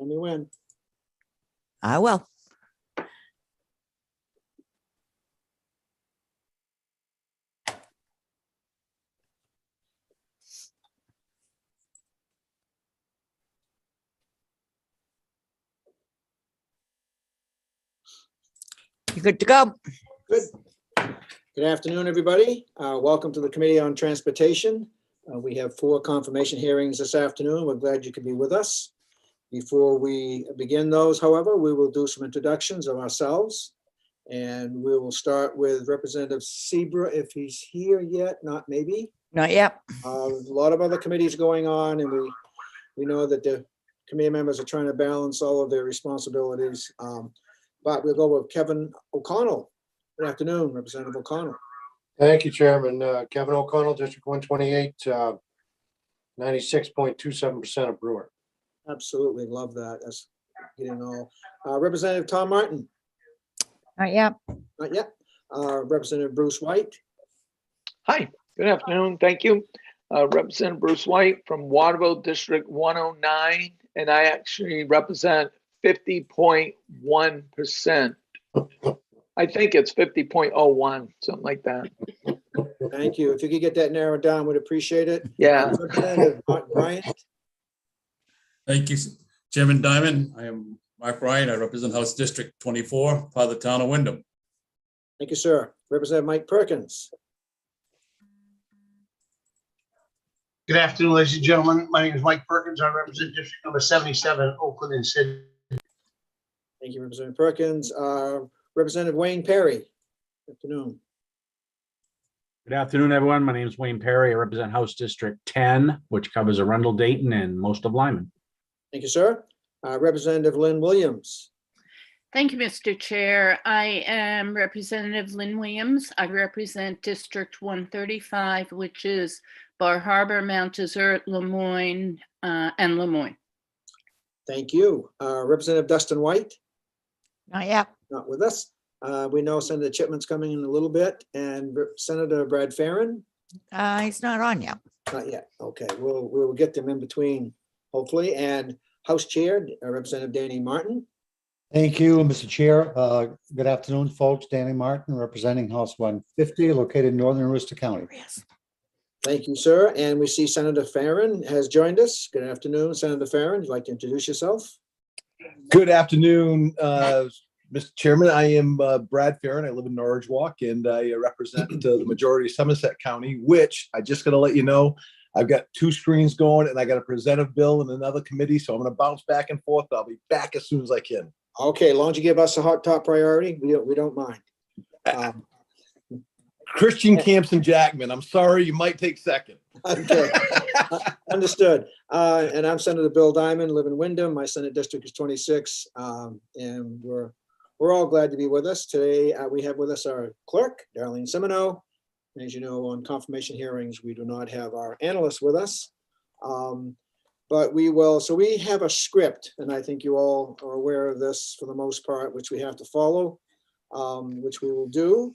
Tell me when. I will. You're good to go. Good. Good afternoon, everybody. Welcome to the Committee on Transportation. We have 4 confirmation hearings this afternoon. We're glad you could be with us. Before we begin those, however, we will do some introductions of ourselves. And we will start with Representative Seabrook, if he's here yet, not maybe. Not yet. A lot of other committees going on, and we know that the committee members are trying to balance all of their responsibilities. But we'll go with Kevin O'Connell. Good afternoon, Representative O'Connell. Thank you, Chairman. Kevin O'Connell, District 128, 96.27% of Brewer. Absolutely, love that. That's getting all. Representative Tom Martin. Not yet. Not yet. Representative Bruce White. Hi, good afternoon. Thank you. Representative Bruce White from Waterville District 109, and I actually represent 50.1%. I think it's 50.01, something like that. Thank you. If you could get that narrowed down, we'd appreciate it. Yeah. Representative Mark Bryant. Thank you, Chairman Diamond. I am Mark Bryant. I represent House District 24, part of the town of Wyndham. Thank you, sir. Representative Mike Perkins. Good afternoon, ladies and gentlemen. My name is Mike Perkins. I represent District Number 77, Oakland and Sydney. Thank you, Representative Perkins. Representative Wayne Perry. Good afternoon. Good afternoon, everyone. My name is Wayne Perry. I represent House District 10, which covers Arundel, Dayton, and most of Lyman. Thank you, sir. Representative Lynn Williams. Thank you, Mr. Chair. I am Representative Lynn Williams. I represent District 135, which is Bar Harbor, Mount Desert, Lemoyne, and Lemoyne. Thank you. Representative Dustin White. Not yet. Not with us. We know Senator Chipman's coming in a little bit, and Senator Brad Farron. He's not on yet. Not yet. Okay, we'll get them in between, hopefully. And House Chair, Representative Danny Martin. Thank you, Mr. Chair. Good afternoon, folks. Danny Martin, representing House 150, located in northern Worcester County. Yes. Thank you, sir. And we see Senator Farron has joined us. Good afternoon, Senator Farron. Would you like to introduce yourself? Good afternoon, Mr. Chairman. I am Brad Farron. I live in Norwich Walk, and I represent the majority of Somerset County, which I just got to let you know, I've got 2 screens going, and I got to present a bill in another committee, so I'm going to bounce back and forth. I'll be back as soon as I can. Okay, as long as you give us a hot top priority, we don't mind. Christian Campson Jackman, I'm sorry, you might take second. Okay, understood. And I'm Senator Bill Diamond, live in Wyndham. My Senate district is 26, and we're all glad to be with us today. We have with us our clerk, Darlene Semino. As you know, on confirmation hearings, we do not have our analysts with us, but we will. So we have a script, and I think you all are aware of this for the most part, which we have to follow, which we will do.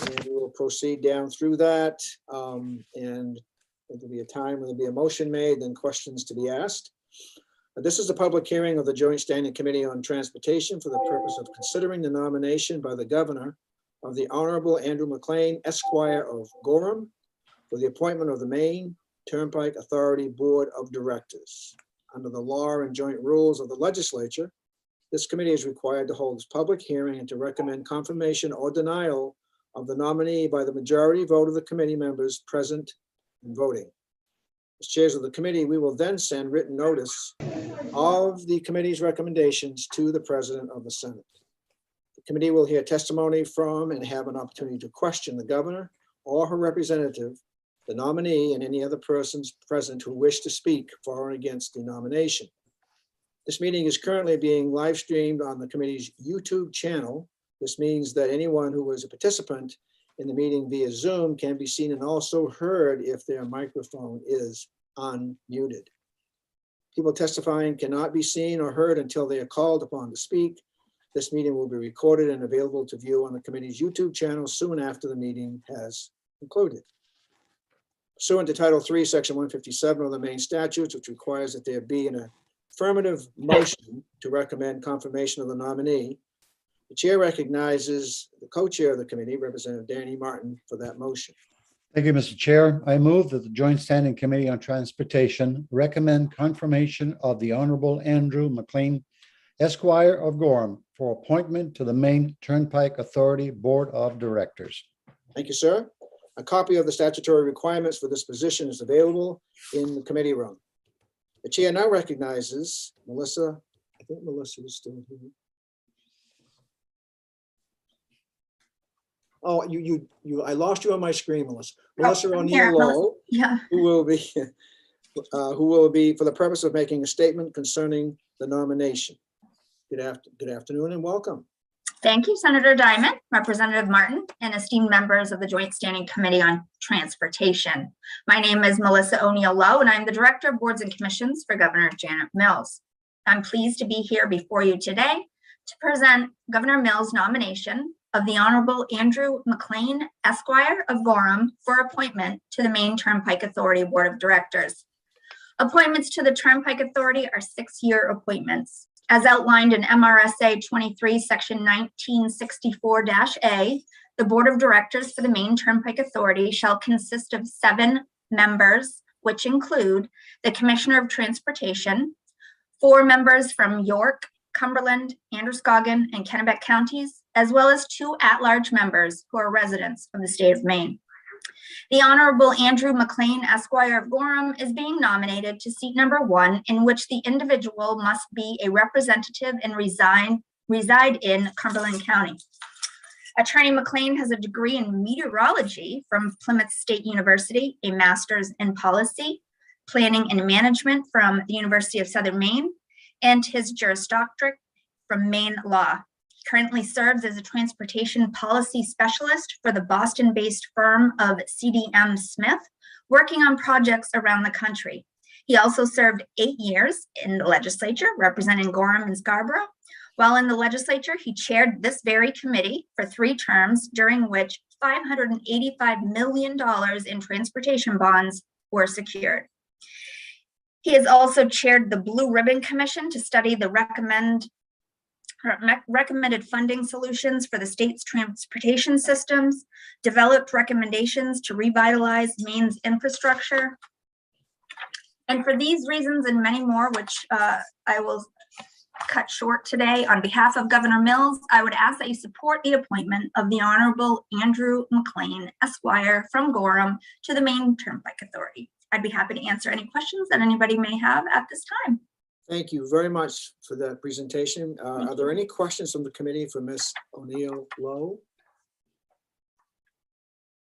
And we will proceed down through that. And there'll be a time when there'll be a motion made, then questions to be asked. This is a public hearing of the Joint Standing Committee on Transportation for the purpose of considering the nomination by the governor of the Honorable Andrew McLean, Esquire of Gorham, for the appointment of the Maine Turnpike Authority Board of Directors. Under the law and joint rules of the legislature, this committee is required to hold this public hearing and to recommend confirmation or denial of the nominee by the majority vote of the committee members present and voting. As chairs of the committee, we will then send written notice of the committee's recommendations to the President of the Senate. The committee will hear testimony from and have an opportunity to question the governor or her representative, the nominee, and any other persons present who wish to speak for or against the nomination. This meeting is currently being live streamed on the committee's YouTube channel. This means that anyone who is a participant in the meeting via Zoom can be seen and also heard if their microphone is unmuted. People testifying cannot be seen or heard until they are called upon to speak. This meeting will be recorded and available to view on the committee's YouTube channel soon after the meeting has concluded. Pursuant to Title III, Section 157 of the Maine statutes, which requires that there be an affirmative motion to recommend confirmation of the nominee, the chair recognizes the co-chair of the committee, Representative Danny Martin, for that motion. Thank you, Mr. Chair. I move that the Joint Standing Committee on Transportation recommend confirmation of the Honorable Andrew McLean, Esquire of Gorham, for appointment to the Maine Turnpike Authority Board of Directors. Thank you, sir. A copy of the statutory requirements for this position is available in the committee room. The chair now recognizes Melissa. I think Melissa is still here. Oh, I lost you on my screen, Melissa. Melissa I'm O'Neill here, Melissa. Lowe, Yeah, who will be for the purpose of making a statement concerning the nomination. Good afternoon and welcome. thank you, Senator Diamond, Representative Martin, and esteemed members of the Joint Standing Committee on Transportation. My name is Melissa O'Neill Lowe, and I'm the Director of Boards and Commissions for Governor Janet Mills. I'm pleased to be here before you today to present Governor Mills' nomination of the Honorable Andrew McLean, Esquire of Gorham, for appointment to the Maine Turnpike Authority Board of Directors. Appointments to the Turnpike Authority are 6-year appointments. As outlined in MRSA 23, Section 1964-A, the Board of Directors for the Maine Turnpike Authority shall consist of 7 members, which include the Commissioner of Transportation, 4 members from York, Cumberland, Androscoggin, and Kennebec counties, as well as 2 at-large members who are residents of the state of Maine. The Honorable Andrew McLean, Esquire of Gorham, is being nominated to seat number 1, in which the individual must be a representative and reside in Cumberland County. Attorney McLean has a degree in meteorology from Plymouth State University, a master's in policy, planning and management from the University of Southern Maine, and his Juris Doctorate from Maine Law. Currently serves as a transportation policy specialist for the Boston-based firm of CDM Smith, working on projects around the country. He also served 8 years in the legislature, representing Gorham and Scarborough. While in the legislature, he chaired this very committee for 3 terms, during which $585 million in transportation bonds were secured. He has also chaired the Blue Ribbon Commission to study the recommended funding solutions for the state's transportation systems, developed recommendations to revitalize Maine's infrastructure. And for these reasons and many more, which I will cut short today, on behalf of Governor Mills, I would ask that you support the appointment of the Honorable Andrew McLean, Esquire, from Gorham to the Maine Turnpike Authority. I'd be happy to answer any questions that anybody may have at this time. Thank you very much for that presentation. Are there any questions from the committee for Ms. O'Neill Lowe?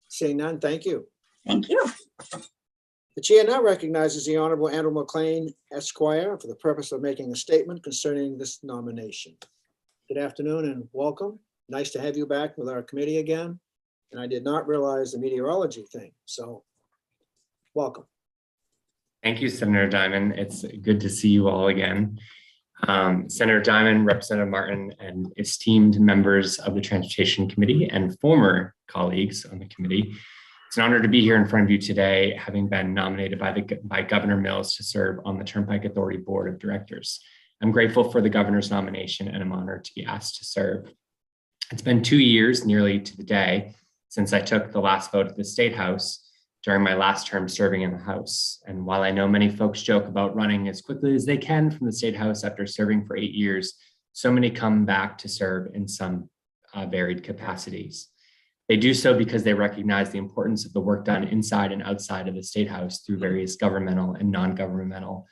Seeing none, thank you. Thank you. The chair now recognizes the Honorable Andrew McLean, Esquire, for the purpose of making a statement concerning this nomination. Good afternoon and welcome. Nice to have you back with our committee again. And I did not realize the meteorology thing, so welcome. Thank you, Senator Diamond. It's good to see you all again. Senator Diamond, Representative Martin, and esteemed members of the Transportation Committee and former colleagues on the committee. It's an honor to be here in front of you today, having been nominated by Governor Mills to serve on the Turnpike Authority Board of Directors. I'm grateful for the governor's nomination and I'm honored to be asked to serve. It's been 2 years, nearly to the day, since I took the last vote at the State House during my last term serving in the House. And while I know many folks joke about running as quickly as they can from the State House after serving for 8 years, so many come back to serve in some varied capacities. They do so because they recognize the importance of the work done inside and outside of the State House through various governmental and non-governmental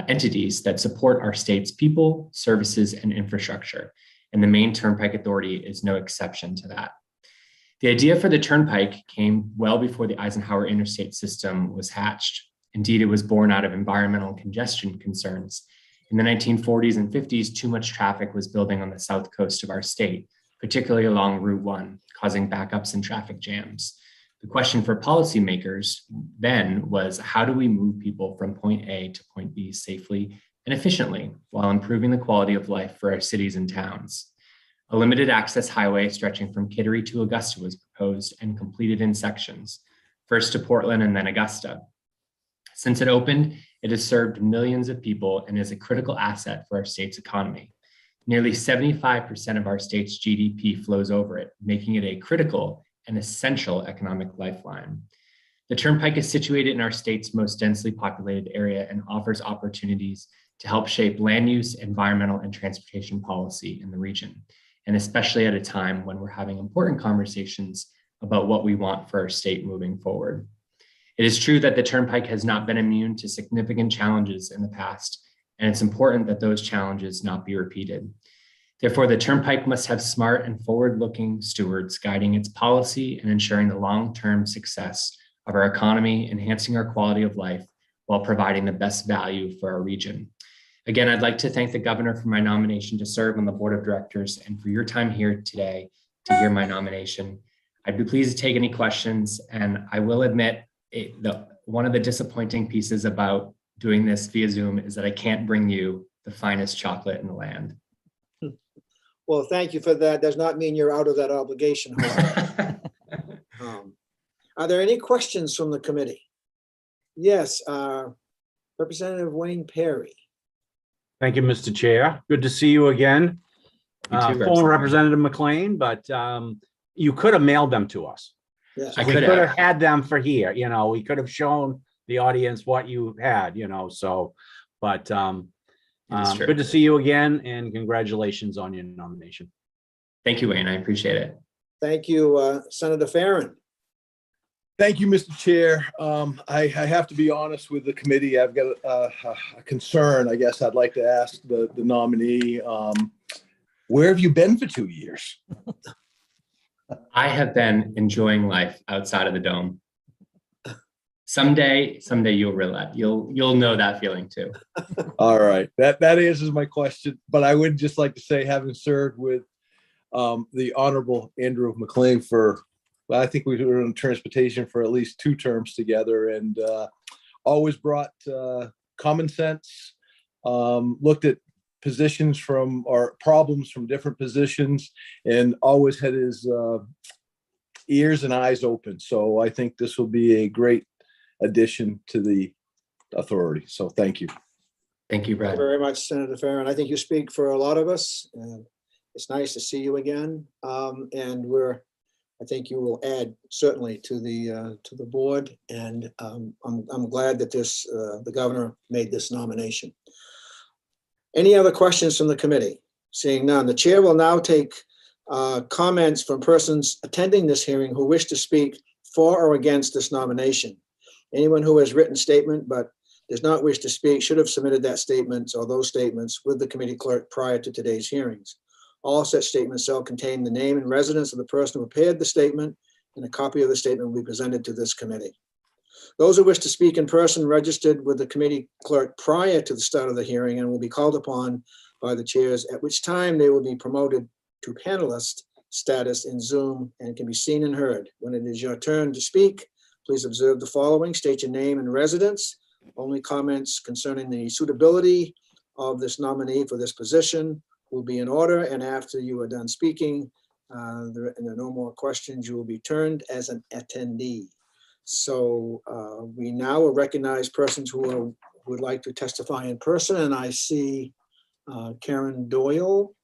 entities that support our state's people, services, and infrastructure. And the Maine Turnpike Authority is no exception to that. The idea for the Turnpike came well before the Eisenhower Interstate System was hatched. Indeed, it was born out of environmental congestion concerns. In the 1940s and 50s, too much traffic was building on the south coast of our state, particularly along Route 1, causing backups and traffic jams. The question for policymakers then was, how do we move people from point A to point B safely and efficiently while improving the quality of life for our cities and towns? A limited access highway stretching from Kittery to Augusta was proposed and completed in sections, first to Portland and then Augusta. Since it opened, It has served millions of people and is a critical asset for our state's economy. Nearly 75% of our state's GDP flows over it, making it a critical and essential economic lifeline. The Turnpike is situated in our state's most densely populated area and offers opportunities to help shape land use, environmental, and transportation policy in the region, and especially at a time when we're having important conversations about what we want for our state moving forward. It is true that the Turnpike has not been immune to significant challenges in the past, and it's important that those challenges not be repeated. Therefore, the Turnpike must have smart and forward-looking stewards guiding its policy and ensuring the long-term success of our economy, enhancing our quality of life while providing the best value for our region. Again, I'd like to thank the governor for my nomination to serve on the board of directors and for your time here today to hear my nomination. I'd be pleased to take any questions, and I will admit one of the disappointing pieces about doing this via Zoom is that I can't bring you the finest chocolate in the land. Well, thank you for that. Does not mean you're out of that obligation. Are there any questions from the committee? Yes, Representative Wayne Perry. Thank you, Mr. Chair. Good to see you again. You too, Former Representative McLean, but you could have mailed them to us. Yes. I We could could have. have had them for here, we could have shown the audience what you had, so, but It's true. good to see you again and congratulations on your nomination. Thank you, Wayne. I appreciate it. Thank you, Senator Farren. Thank you, Mr. Chair. I have to be honest with the committee. I've got a concern, I guess I'd like to ask the nominee. Where have you been for 2 years? I have been enjoying life outside of the dome. Someday you'll realize, you'll know that feeling too. All right, that answers my question, but I would just like to say, having served with the Honorable Andrew McLean for, I think we were in transportation for at least 2 terms together, and always brought common sense, looked at positions from or problems from different positions, and always had his ears and eyes open. So I think this will be a great addition to the authority. So thank you. Thank you, Thank you Brad. very much, Senator Farren. I think you speak for a lot of us. And it's nice to see you again. And I think you will add certainly to the board. And I'm glad that the governor made this nomination. Any other questions from the committee? Seeing none, the chair will now take comments from persons attending this hearing who wish to speak for or against this nomination. Anyone who has written statement but does not wish to speak should have submitted that statement or those statements with the committee clerk prior to today's hearings. All such statements shall contain the name and residence of the person who prepared the statement, and a copy of the statement will be presented to this committee. Those who wish to speak in person registered with the committee clerk prior to the start of the hearing and will be called upon by the chairs, at which time they will be promoted to panelist status in Zoom and can be seen and heard. When it is your turn to speak, please observe the following: state your name and residence. Only comments concerning the suitability of this nominee for this position will be in order, and after you are done speaking, and there are no more questions, you will be turned as an attendee. So we now will recognize persons who would like to testify in person, and I see Karen Doyle.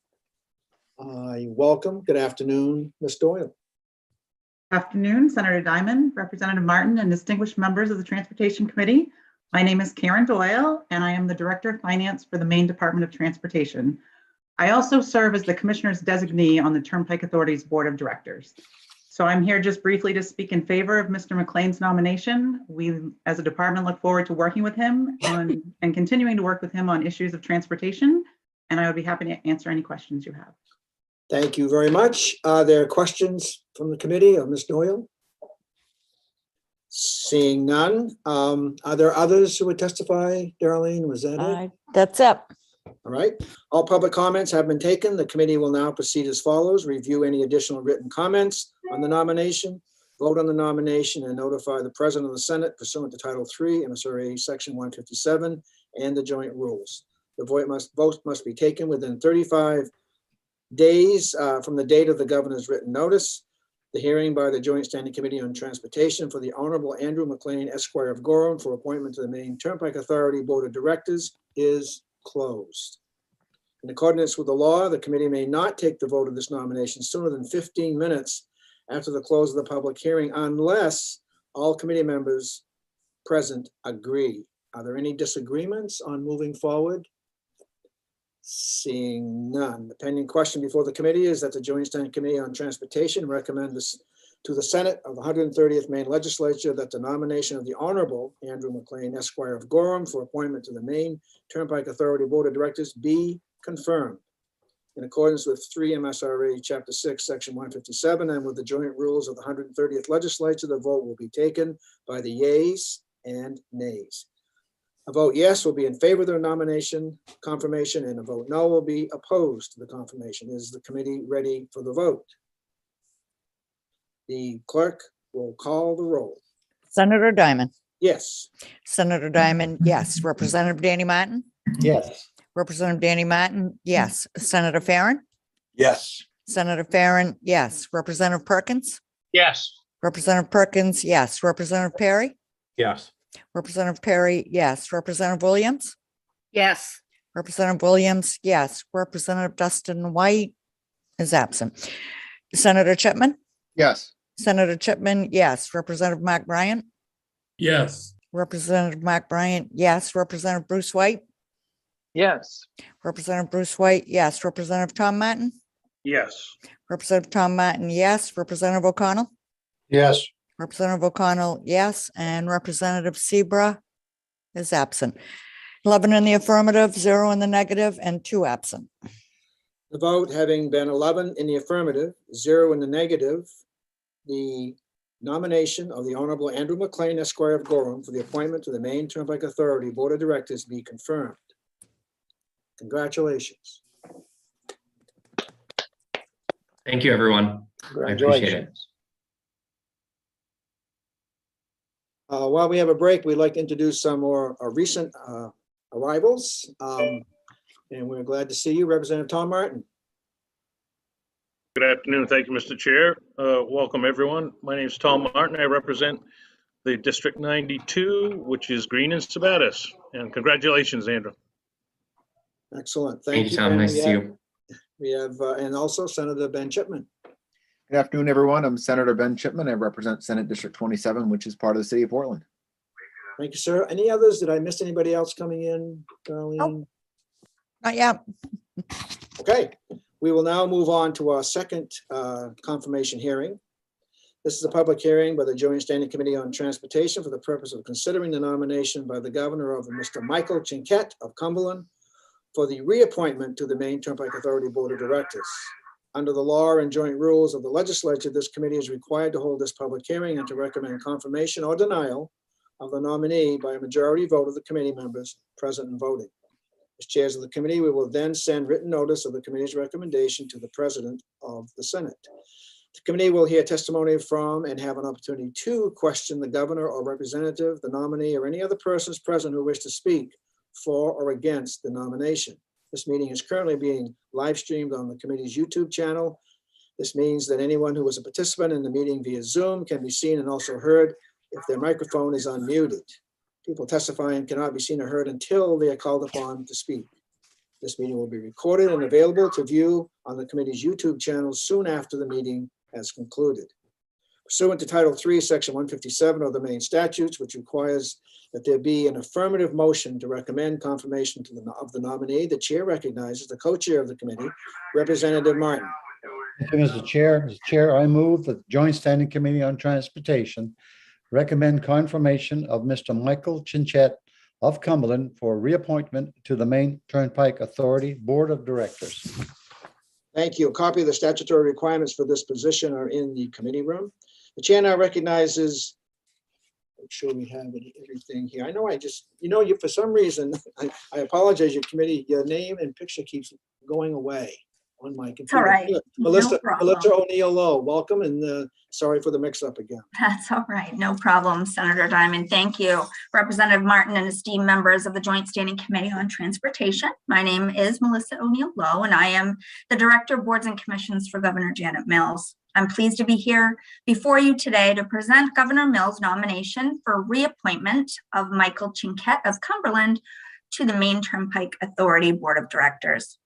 Welcome. Good afternoon, Ms. Doyle. Afternoon, Senator Diamond, Representative Martin, and distinguished members of the Transportation Committee. My name is Karen Doyle, and I am the Director of Finance for the Maine Department of Transportation. I also serve as the Commissioner's designee on the Turnpike Authority's Board of Directors. So I'm here just briefly to speak in favor of Mr. McLean's nomination. We, as a department, look forward to working with him on and continuing to work with him on issues of transportation, and I would be happy to answer any questions you have. Thank you very much. Are there questions from the committee of Ms. Doyle? Seeing none. Are there others who would testify? Darlene, was that it? That's it. All right. All public comments have been taken. The committee will now proceed as follows: review any additional written comments on the nomination, vote on the nomination, and notify the President of the Senate pursuant to Title III, MSRA Section 157, and the joint rules. The vote must be taken within 35 days from the date of the governor's written notice. the hearing by the Joint Standing Committee on Transportation for the Honorable Andrew McLean, Esquire of Gorham, for appointment to the Maine Turnpike Authority Board of Directors is closed. In accordance with the law, the committee may not take the vote of this nomination sooner than 15 minutes after the close of the public hearing unless all committee members present agree. Are there any disagreements on moving forward? Seeing none. The pending question before the committee is that the Joint Standing Committee on Transportation recommend this to the Senate of the 130th Maine Legislature that the nomination of the Honorable Andrew McLean, Esquire of Gorham, for appointment to the Maine Turnpike Authority Board of Directors be confirmed. In accordance with 3 MSRA Chapter 6, Section 157, and with the joint rules of the 130th Legislature, the vote will be taken by the yeas and nays. A vote yes will be in favor of the nomination confirmation, and a vote no will be opposed to the confirmation. Is the committee ready for the vote? The clerk will call the roll. Senator Diamond, Yes. Senator Diamond, yes. Representative Danny Martin, Yes. Representative Danny Martin, yes. Senator Farren, Yes. Senator Farren, yes. Representative Perkins, Yes. Representative Perkins, yes. Representative Perry, Yes. Representative Perry, yes. Representative Williams, Yes. Representative Williams, yes. Representative Dustin White is absent. Senator Chipman, Yes. Senator Chipman, yes. Representative Mark Bryant, Yes. Representative Mark Bryant, yes. Representative Bruce White, Yes. Representative Bruce White, yes. Representative Tom Martin, Yes. Representative Tom Martin, yes. Representative O'Connell, Yes. Representative O'Connell, yes. And Representative Seabra is absent. 11 in the affirmative, 0 in the negative, and 2 absent. The vote having been 11 in the affirmative, 0 in the negative, the nomination of the Honorable Andrew McLean, Esquire of Gorham, for the appointment to the Maine Turnpike Authority Board of Directors be confirmed. Congratulations. Thank you, everyone. I appreciate it. While we have a break, we'd like to introduce some more recent arrivals. And we're glad to see you, Representative Tom Martin. Good afternoon. Thank you, Mr. Chair. Welcome, everyone. My name is Tom Martin. I represent the District 92, which is Green and Sabattis. And congratulations, Andrew. Excellent. Thank you, Tom. And Nice to see you. We have, and also Senator Ben Chipman. Good afternoon, everyone. I'm Senator Ben Chipman. I represent Senate District 27, which is part of the city of Portland. Thank you, sir. Any others? Did I miss anybody else coming in, Darlene? Nope. Not yet. Okay, we will now move on to our second confirmation hearing. This is a public hearing by the Joint Standing Committee on Transportation for the purpose of considering the nomination by the governor of Mr. Michael Chinquette of Cumberland for the reappointment to the Maine Turnpike Authority Board of Directors. Under the law and joint rules of the legislature, this committee is required to hold this public hearing and to recommend confirmation or denial of the nominee by a majority vote of the committee members present and voting. As chairs of the committee, we will then send written notice of the committee's recommendation to the president of the Senate. The committee will hear testimony from and have an opportunity to question the governor or representative, the nominee, or any other persons present who wish to speak for or against the nomination. This meeting is currently being live streamed on the committee's YouTube channel. This means that anyone who is a participant in the meeting via Zoom can be seen and also heard if their microphone is unmuted. People testifying cannot be seen or heard until they are called upon to speak. This meeting will be recorded and available to view on the committee's YouTube channel soon after the meeting has concluded. Pursuant to Title III, Section 157 of the Maine statutes, which requires that there be an affirmative motion to recommend confirmation of the nominee, the chair recognizes the co-chair of the committee, Representative Martin. Thank you, Mr. Chair. Mr. Chair, I move that the Joint Standing Committee on Transportation recommend confirmation of Mr. Michael Chinquette of Cumberland for reappointment to the Maine Turnpike Authority Board of Directors. Thank you. A copy of the statutory requirements for this position are in the committee room. The chair now recognizes, make sure we have everything here. I know you, for some reason, I apologize, your committee, your name and picture keeps going away on my computer. All right. Melissa No problem. O'Neill Lowe, welcome, and sorry for the mix-up again. That's all right. No problem, Senator Diamond. Thank you. Representative Martin and esteemed members of the Joint Standing Committee on Transportation. My name is Melissa O'Neill Lowe, and I am the Director of Boards and Commissions for Governor Janet Mills. I'm pleased to be here before you today to present Governor Mills' nomination for reappointment of Michael Chinquette of Cumberland to the Maine Turnpike Authority Board of Directors.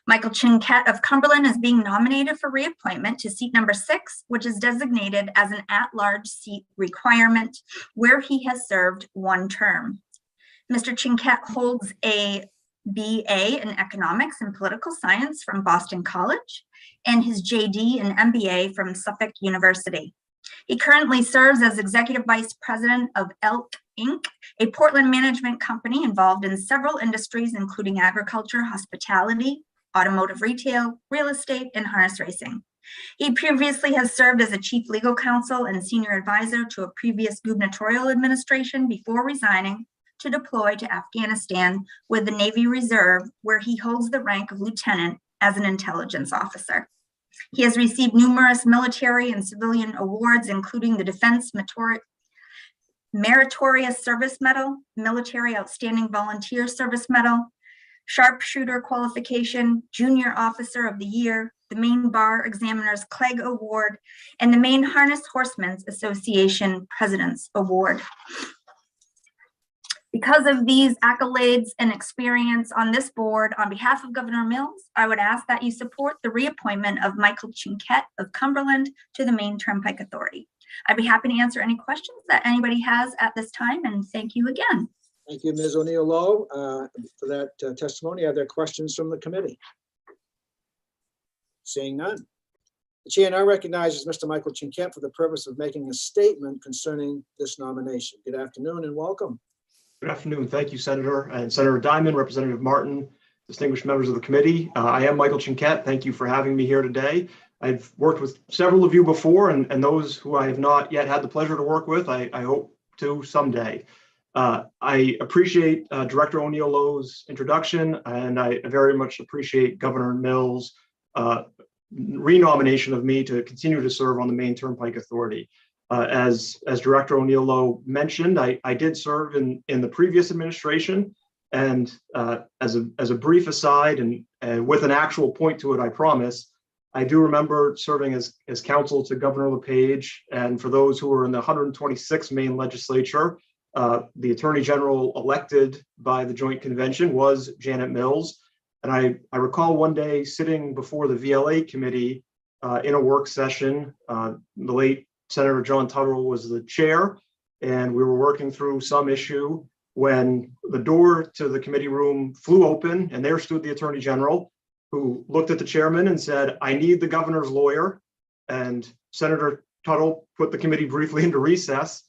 Michael Chinquette of Cumberland is being nominated for reappointment to seat number 6, which is designated as an at-large seat requirement where he has served 1 term. Mr. Chinquette holds a BA in Economics and Political Science from Boston College and his JD and MBA from Suffolk University. He currently serves as Executive Vice President of Elk Inc., a Portland management company involved in several industries, including agriculture, hospitality, automotive retail, real estate, and harness racing. He previously has served as a chief legal counsel and senior advisor to a previous gubernatorial administration before resigning to deploy to Afghanistan with the Navy Reserve, where he holds the rank of lieutenant as an intelligence officer. He has received numerous military and civilian awards, including the Defense Meritorious Service Medal, Military Outstanding Volunteer Service Medal, Sharpshooter Qualification, Junior Officer of the Year, the Maine Bar Examiner's Clegg Award, and the Maine Harness Horsemen's Association President's Award. Because of these accolades and experience on this board, on behalf of Governor Mills, I would ask that you support the reappointment of Michael Chinquette of Cumberland to the Maine Turnpike Authority. I'd be happy to answer any questions that anybody has at this time, and thank you again. Thank you, Ms. O'Neill Lowe, for that testimony. Are there questions from the committee? Seeing none. The chair now recognizes Mr. Michael Chinquette for the purpose of making a statement concerning this nomination. Good afternoon and welcome. Good afternoon. Thank you, Senator and Senator Diamond, Representative Martin, distinguished members of the committee. I am Michael Chinquette. Thank you for having me here today. I've worked with several of you before, and those who I have not yet had the pleasure to work with, I hope to someday. I appreciate Director O'Neill Lowe's introduction, and I very much appreciate Governor Mills' renomination of me to continue to serve on the Maine Turnpike Authority. As Director O'Neill Lowe mentioned, I did serve in the previous administration, and as a brief aside and with an actual point to it, I promise, I do remember serving as counsel to Governor LePage, and for those who were in the 126th Maine legislature, the Attorney General elected by the Joint Convention was Janet Mills. And I recall one day sitting before the VLA committee in a work session. The late Senator John Tuttle was the chair, and we were working through some issue when the door to the committee room flew open, and there stood the Attorney General, who looked at the chairman and said, "I need the governor's lawyer." And Senator Tuttle put the committee briefly into recess,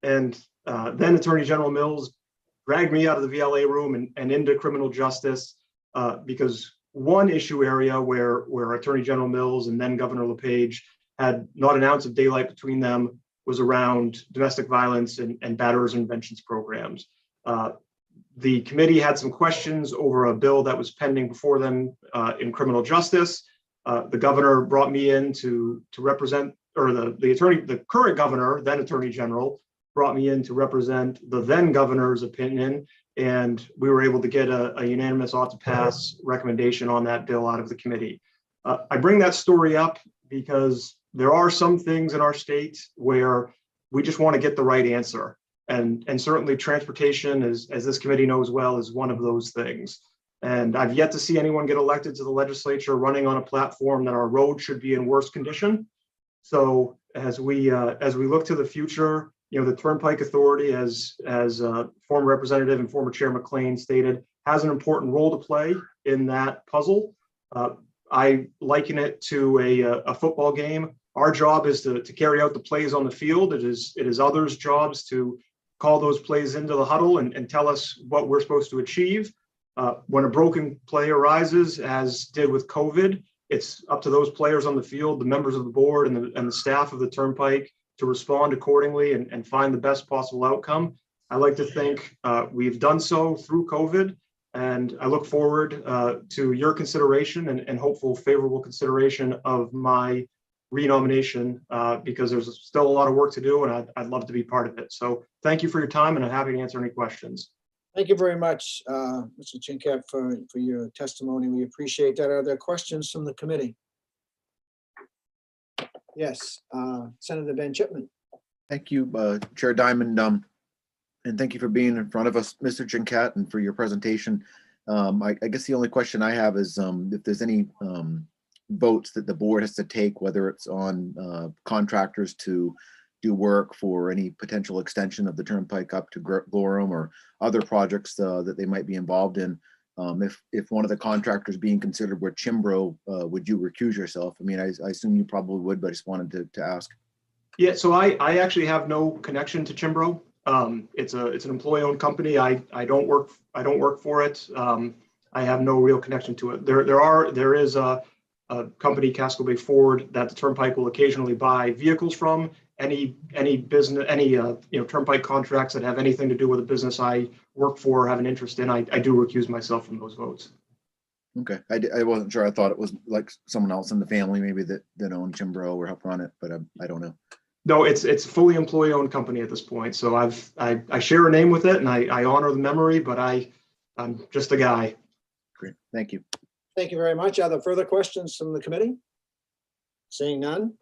and then Attorney General Mills dragged me out of the VLA room and into criminal justice because one issue area where Attorney General Mills and then Governor LePage had not an ounce of daylight between them was around domestic violence and batterers interventions programs. The committee had some questions over a bill that was pending before them in criminal justice. The governor brought me in to represent, or the current governor, then Attorney General, brought me in to represent the then governor's opinion, and we were able to get a unanimous ought to pass recommendation on that bill out of the committee. I bring that story up because there are some things in our state where we just want to get the right answer. And certainly transportation, as this committee knows well, is one of those things. And I've yet to see anyone get elected to the legislature running on a platform that our roads should be in worse condition. So as we look to the future, the Turnpike Authority, as former Representative and former Chair McLean stated, has an important role to play in that puzzle. I liken it to a football game. Our job is to carry out the plays on the field. It is others' jobs to call those plays into the huddle and tell us what we're supposed to achieve. When a broken play arises, as did with COVID, it's up to those players on the field, the members of the board and the staff of the Turnpike, to respond accordingly and find the best possible outcome. I like to think we've done so through COVID, and I look forward to your consideration and hopeful favorable consideration of my renomination because there's still a lot of work to do, and I'd love to be part of it. So thank you for your time, and I'm happy to answer any questions. Thank you very much, Mr. Chinquette, for your testimony. We appreciate that. Are there questions from the committee? Yes, Senator Ben Chipman. Thank you, Chair Diamond, and thank you for being in front of us, Mr. Jinkat, and for your presentation. I guess the only question I have is if there's any votes that the board has to take, whether it's on contractors to do work for any potential extension of the turnpike up to Gorham or other projects that they might be involved in. If one of the contractors being considered were Chimbro, would you recuse yourself? I mean, I assume you probably would, but I just wanted to ask. Yeah, so I actually have no connection to Chimbro. It's an employee-owned company. I don't work for it. I have no real connection to it. There is a company, Casco Bay Ford, that the Turnpike will occasionally buy vehicles from. Any business, Turnpike contracts that have anything to do with a business I work for or have an interest in, I do recuse myself from those votes. Okay, I wasn't sure. I thought it was like someone else in the family maybe that owned Chimbro or helped run it, but I don't know. No, it's a fully employee-owned company at this point. So I share a name with it, and I honor the memory, but I'm just a guy. Great, thank you. Thank you very much. Are there further questions from the committee? Seeing none,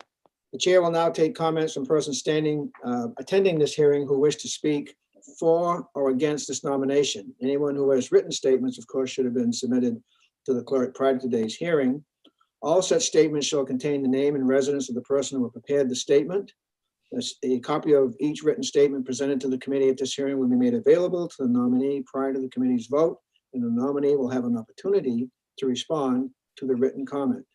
the chair will now take comments from persons attending this hearing who wish to speak for or against this nomination. Anyone who has written statements, of course, should have been submitted to the clerk prior to today's hearing. All such statements shall contain the name and residence of the person who prepared the statement. A copy of each written statement presented to the committee at this hearing will be made available to the nominee prior to the committee's vote, and the nominee will have an opportunity to respond to the written comment.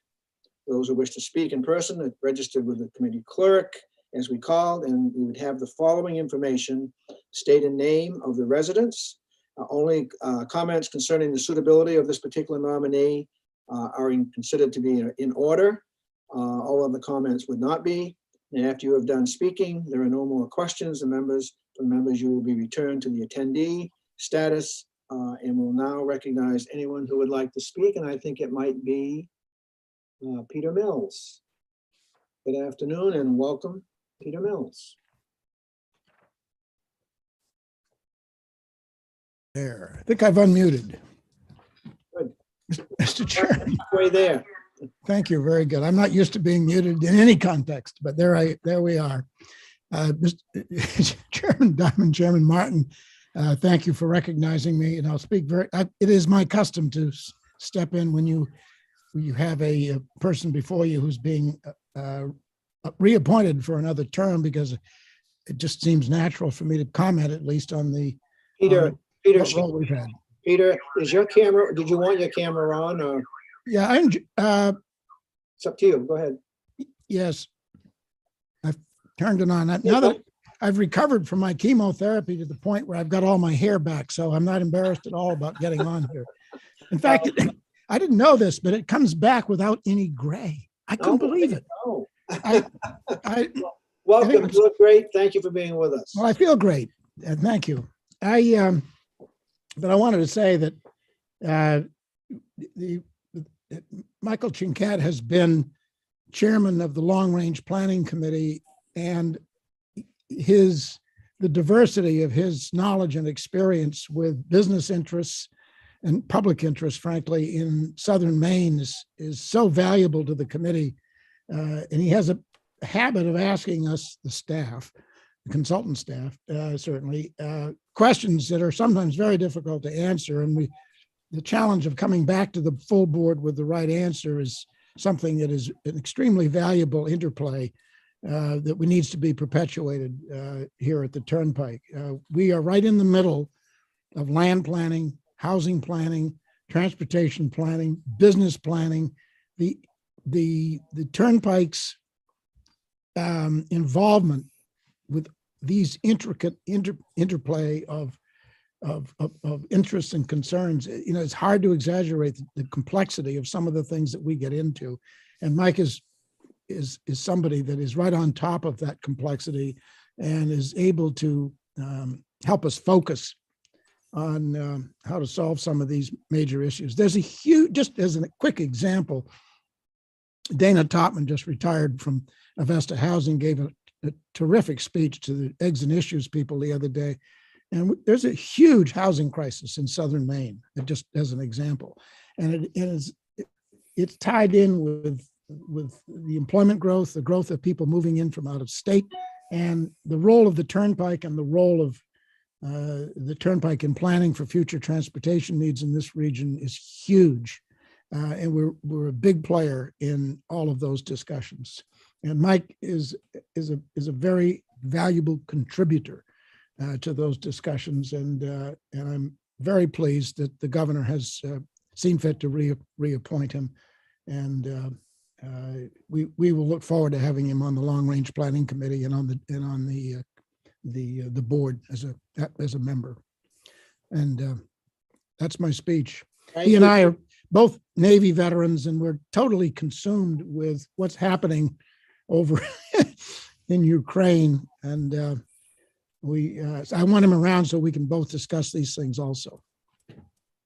Those who wish to speak in person are registered with the committee clerk as we called, and we would have the following information: state and name of the residents. Only comments concerning the suitability of this particular nominee are considered to be in order. All of the comments would not be. And after you have done speaking, there are no more questions. From members, you will be returned to the attendee status, and will now recognize anyone who would like to speak. And I think it might be Peter Mills. Good afternoon and welcome, Peter Mills. There, I think I've unmuted. Good. Mr. Chairman. Way there. Thank you. Very good. I'm not used to being muted in any context, but there we are. Mr. Chairman Diamond, Chairman Martin, thank you for recognizing me, and I'll speak it is my custom to step in when you have a person before you who's being reappointed for another term, because it just seems natural for me to comment at least on the role we've had. Peter, is your camera, did you want your camera on or? Yeah, it's up to you. Go ahead. Yes, I've turned it on. Now that I've recovered from my chemotherapy to the point where I've got all my hair back, so I'm not embarrassed at all about getting on here. In fact, I didn't know this, but it comes back without any gray. I couldn't believe it. Welcome. You look great. Thank you for being with us. Well, I feel great. Thank you. But I wanted to say that Michael Jinkat has been chairman of the Long Range Planning Committee, and the diversity of his knowledge and experience with business interests and public interest, frankly, in Southern Maine is so valuable to the committee. And he has a habit of asking us, the staff, the consultant staff, certainly, questions that are sometimes very difficult to answer. And the challenge of coming back to the full board with the right answer is something that is an extremely valuable interplay that needs to be perpetuated here at the Turnpike. We are right in the middle of land planning, housing planning, transportation planning, business planning. The Turnpike's involvement with these intricate interplay of interests and concerns, it's hard to exaggerate the complexity of some of the things that we get into. And Mike is somebody that is right on top of that complexity and is able to help us focus on how to solve some of these major issues. There's a huge, just as a quick example, Dana Topman just retired from Avesta Housing, gave a terrific speech to the Eggs and Issues people the other day. And there's a huge housing crisis in Southern Maine, just as an example. And it's tied in with the employment growth, the growth of people moving in from out of state, and the role of the turnpike and the role of the turnpike in planning for future transportation needs in this region is huge. And we're a big player in all of those discussions. And Mike is a very valuable contributor to those discussions. And I'm very pleased that the governor has seen fit to reappoint him. And we will look forward to having him on the Long Range Planning Committee and on the board as a member. And that's my speech. He and I are both Navy veterans, and we're totally consumed with what's happening over in Ukraine. And I want him around so we can both discuss these things also.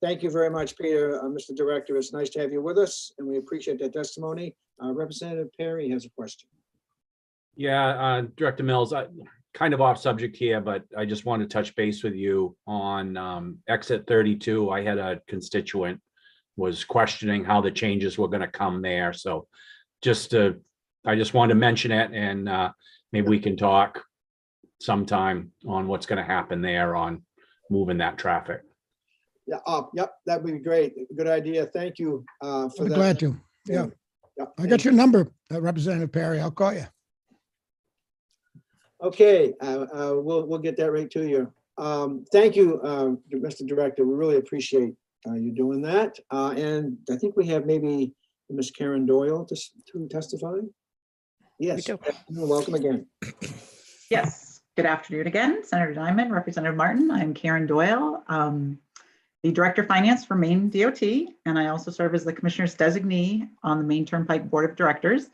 Thank you very much, Peter. Mr. Director, it's nice to have you with us, and we appreciate that testimony. Representative Perry has a question. Yeah, Director Mills, kind of off subject here, but I just want to touch base with you on exit 32. I had a constituent was questioning how the changes were going to come there. So I just wanted to mention it, and maybe we can talk sometime on what's going to happen there on moving that traffic. Yeah, yep, that would be great. Good idea. Thank you for I'll be that. glad to. Yeah. Yep, I got your number, Representative Perry. I'll call you. Okay, we'll get that right to you. Thank you, Mr. Director. We really appreciate you doing that. And I think we have maybe Ms. Karen Doyle to testify. Yes, welcome again. Yes, good afternoon again, Senator Diamond, Representative Martin. I'm Karen Doyle, the Director of Finance for Maine DOT, and I also serve as the Commissioner's designee on the Maine Turnpike Board of Directors.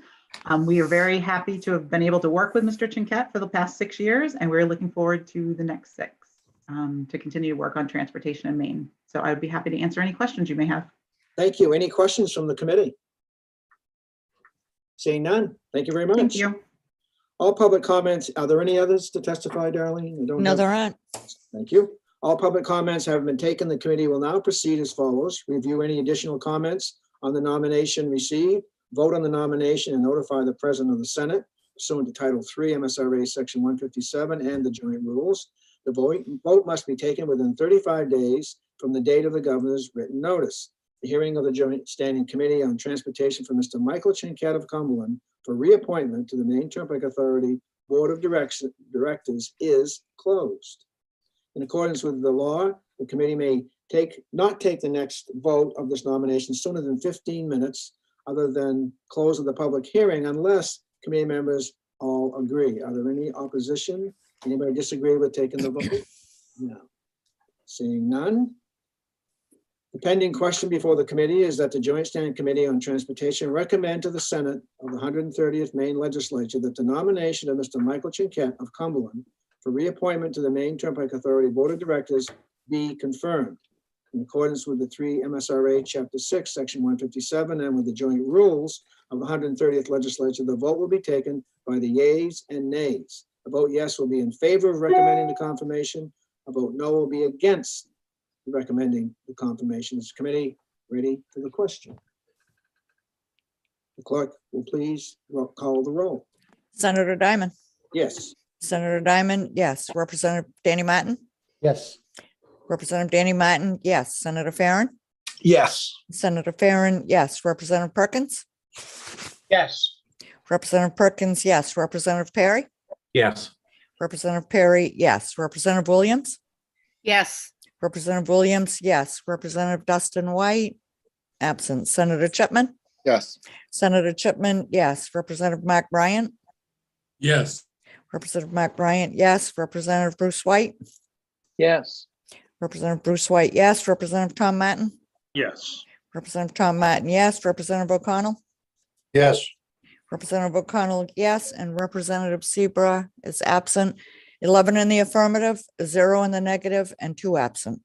We are very happy to have been able to work with Mr. Chinquette for the past 6 years, and we're looking forward to the next 6 to continue to work on transportation in Maine. So I would be happy to answer any questions you may have. Thank you. Any questions from the committee? Seeing none. Thank you very much. Thank you. All public comments. Are there any others to testify, Darlene? I don't No, have- there aren't. Thank you. All public comments have been taken. The committee will now proceed as follows. Review any additional comments on the nomination received, vote on the nomination, and notify the President of the Senate pursuant to Title III MSRA Section 157 and the joint rules. The vote must be taken within 35 days from the date of the governor's written notice. The hearing of the Joint Standing Committee on Transportation for Mr. Michael Chinquette of Cumberland for reappointment to the Maine Turnpike Authority Board of Directors is closed. In accordance with the law, the committee may not take the next vote of this nomination sooner than 15 minutes, other than close of the public hearing, unless committee members all agree. Are there any opposition? Anybody disagree with taking the vote? No. Seeing none. The pending question before the committee is that the Joint Standing Committee on Transportation recommend to the Senate of the 130th Maine Legislature that the nomination of Mr. Michael Chinquette of Cumberland for reappointment to the Maine Turnpike Authority Board of Directors be confirmed. In accordance with the 3 MSRA Chapter 6, Section 157, and with the joint rules of the 130th Legislature, the vote will be taken by the yeas and nays. A vote yes will be in favor of recommending the confirmation. A vote no will be against recommending the confirmation. Is the committee ready for the question? The clerk will please call the roll. Senator Diamond. Yes. Senator Diamond, yes. Representative Danny Martin. Yes. Representative Danny Martin, yes. Senator Farren. Yes. Senator Farren, yes. Representative Perkins. Yes. Representative Perkins, yes. Representative Perry. Yes. Representative Perry, yes. Representative Williams. Yes. Representative Williams, yes. Representative Dustin White, absent. Senator Chipman. Yes. Senator Chipman, yes. Representative Mark Bryant. Yes. Representative Mark Bryant, yes. Representative Bruce White. Yes. Representative Bruce White, yes. Representative Tom Martin. Yes. Representative Tom Martin, yes. Representative O'Connell. Yes. Representative O'Connell, yes. And Representative Seabra is absent. 11 in the affirmative, 0 in the negative, and 2 absent.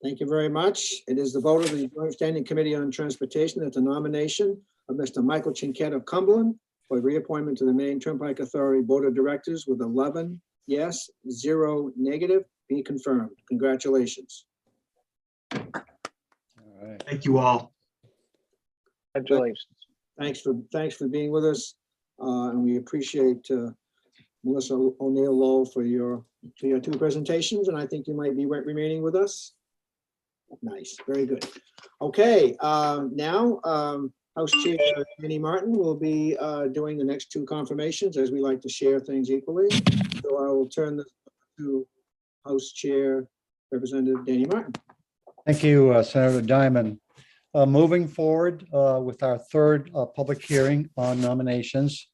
Thank you very much. It is the vote of the Joint Standing Committee on Transportation that the nomination of Mr. Michael Chinquette of Cumberland for reappointment to the Maine Turnpike Authority Board of Directors with 11 yes, 0 negative be confirmed. Congratulations. Thank you all. Congratulations. Thanks for being with us. And we appreciate Melissa O'Neill Lowe for your two presentations, and I think you might be remaining with us. Nice, very good. Okay, now House Chair Danny Martin will be doing the next two confirmations, as we like to share things equally. So I will turn this to House Chair Representative Danny Martin. Thank you, Senator Diamond. Moving forward with our third public hearing on nominations.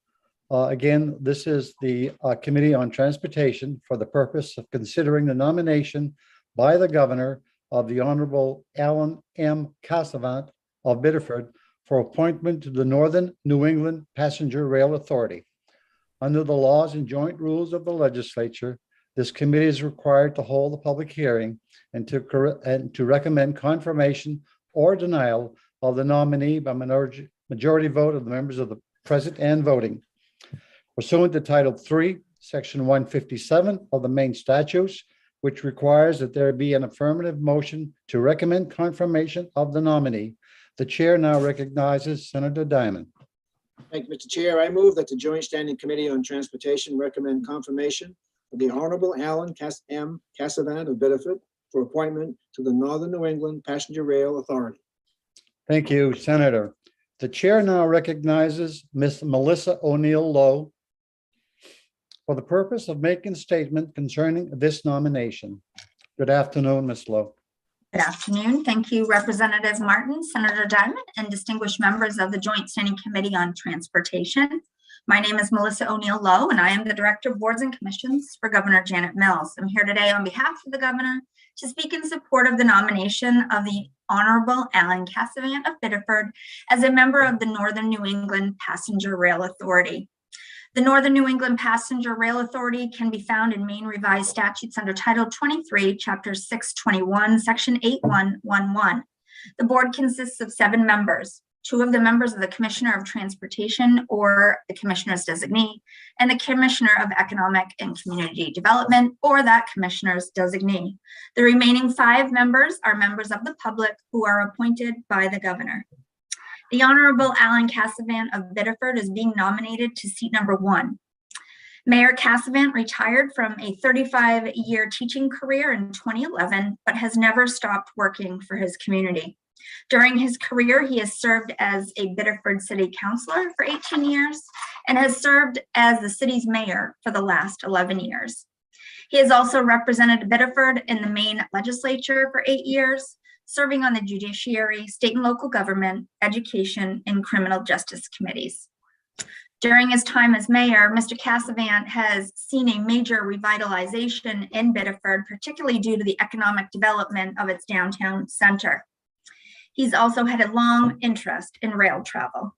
Again, this is the Committee on Transportation for the purpose of considering the nomination by the governor of the Honorable Alan M. Cassavant of Biddeford for appointment to the Northern New England Passenger Rail Authority. Under the laws and joint rules of the legislature, this committee is required to hold a public hearing and to recommend confirmation or denial of the nominee by majority vote of the members of the present and voting. Pursuant to Title III, Section 157 of the Maine statutes, which requires that there be an affirmative motion to recommend confirmation of the nominee, the chair now recognizes Senator Diamond. Thank you, Mr. Chair. I move that the Joint Standing Committee on Transportation recommend confirmation of the Honorable Alan M. Cassavant of Biddeford for appointment to the Northern New England Passenger Rail Authority. Thank you, Senator. The chair now recognizes Ms. Melissa O'Neill Lowe for the purpose of making a statement concerning this nomination. Good afternoon, Ms. Lowe. Good afternoon. Thank you, Representative Martin, Senator Diamond, and distinguished members of the Joint Standing Committee on Transportation. My name is Melissa O'Neill Lowe, and I am the Director of Boards and Commissions for Governor Janet Mills. I'm here today on behalf of the governor to speak in support of the nomination of the Honorable Alan Cassavant of Biddeford as a member of the Northern New England Passenger Rail Authority. The Northern New England Passenger Rail Authority can be found in Maine Revised Statutes under Title 23, Chapter 621, Section 8111. The board consists of 7 members, 2 of the members of the Commissioner of Transportation or the Commissioner's designee, and the Commissioner of Economic and Community Development or that Commissioner's designee. The remaining 5 members are members of the public who are appointed by the governor. The Honorable Alan Cassavant of Biddeford is being nominated to seat number 1. Mayor Cassavant retired from a 35-year teaching career in 2011, but has never stopped working for his community. During his career, he has served as a Biddeford City Councilor for 18 years and has served as the city's mayor for the last 11 years. He has also represented Biddeford in the Maine legislature for 8 years, serving on the judiciary, state and local government, education, and criminal justice committees. During his time as mayor, Mr. Cassavant has seen a major revitalization in Biddeford, particularly due to the economic development of its downtown center. He's also had a long interest in rail travel.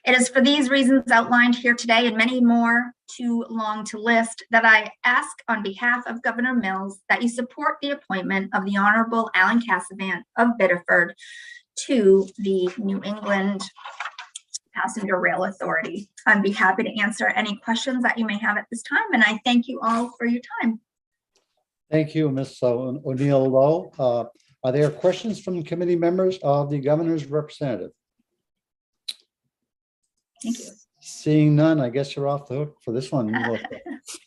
It is for these reasons outlined here today and many more too long to list that I ask on behalf of Governor Mills that you support the appointment of the Honorable Alan Cassavant of Biddeford to the New England Passenger Rail Authority. I'd be happy to answer any questions that you may have at this time, and I thank you all for your time. Thank you, Ms. O'Neill Lowe. Are there questions from committee members of the governor's representative? Thank you. Seeing none, I guess you're off the hook for this one, Melissa.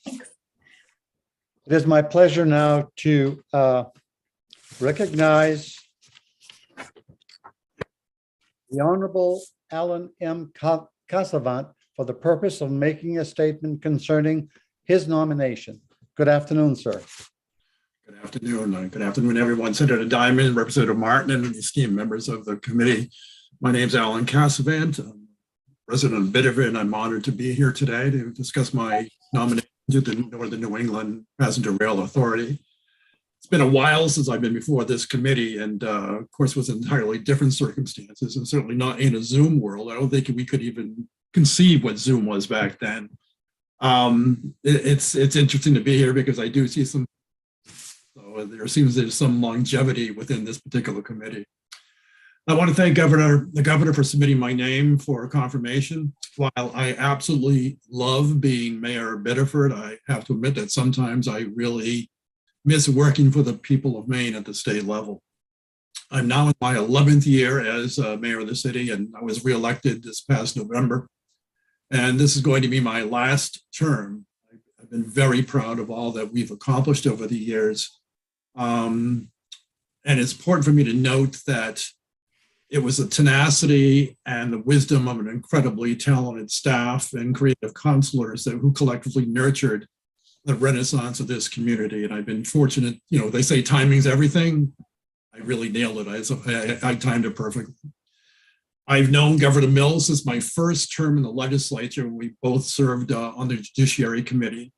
It is my pleasure now to recognize the Honorable Alan M. Cassavant for the purpose of making a statement concerning his nomination. Good afternoon, sir. Good afternoon. Good afternoon, everyone. Senator Diamond, Representative Martin, and esteemed members of the committee. My name is Alan Cassavant. I'm resident of Biddeford, and I'm honored to be here today to discuss my nomination to the Northern New England Passenger Rail Authority. It's been a while since I've been before this committee, and of course, with entirely different circumstances, and certainly not in a Zoom world. I don't think we could even conceive what Zoom was back then. It's interesting to be here because I do see some. So there seems there's some longevity within this particular committee. I want to thank the governor for submitting my name for confirmation. While I absolutely love being mayor of Biddeford, I have to admit that sometimes I really miss working for the people of Maine at the state level. I'm now in my 11th year as mayor of the city, and I was reelected this past November. And this is going to be my last term. I've been very proud of all that we've accomplished over the years. And it's important for me to note that it was the tenacity and the wisdom of an incredibly talented staff and creative counselors who collectively nurtured the renaissance of this community. And I've been fortunate, they say timing's everything. I really nailed it. I timed it perfectly. I've known Governor Mills since my first term in the legislature. We both served on the Judiciary Committee.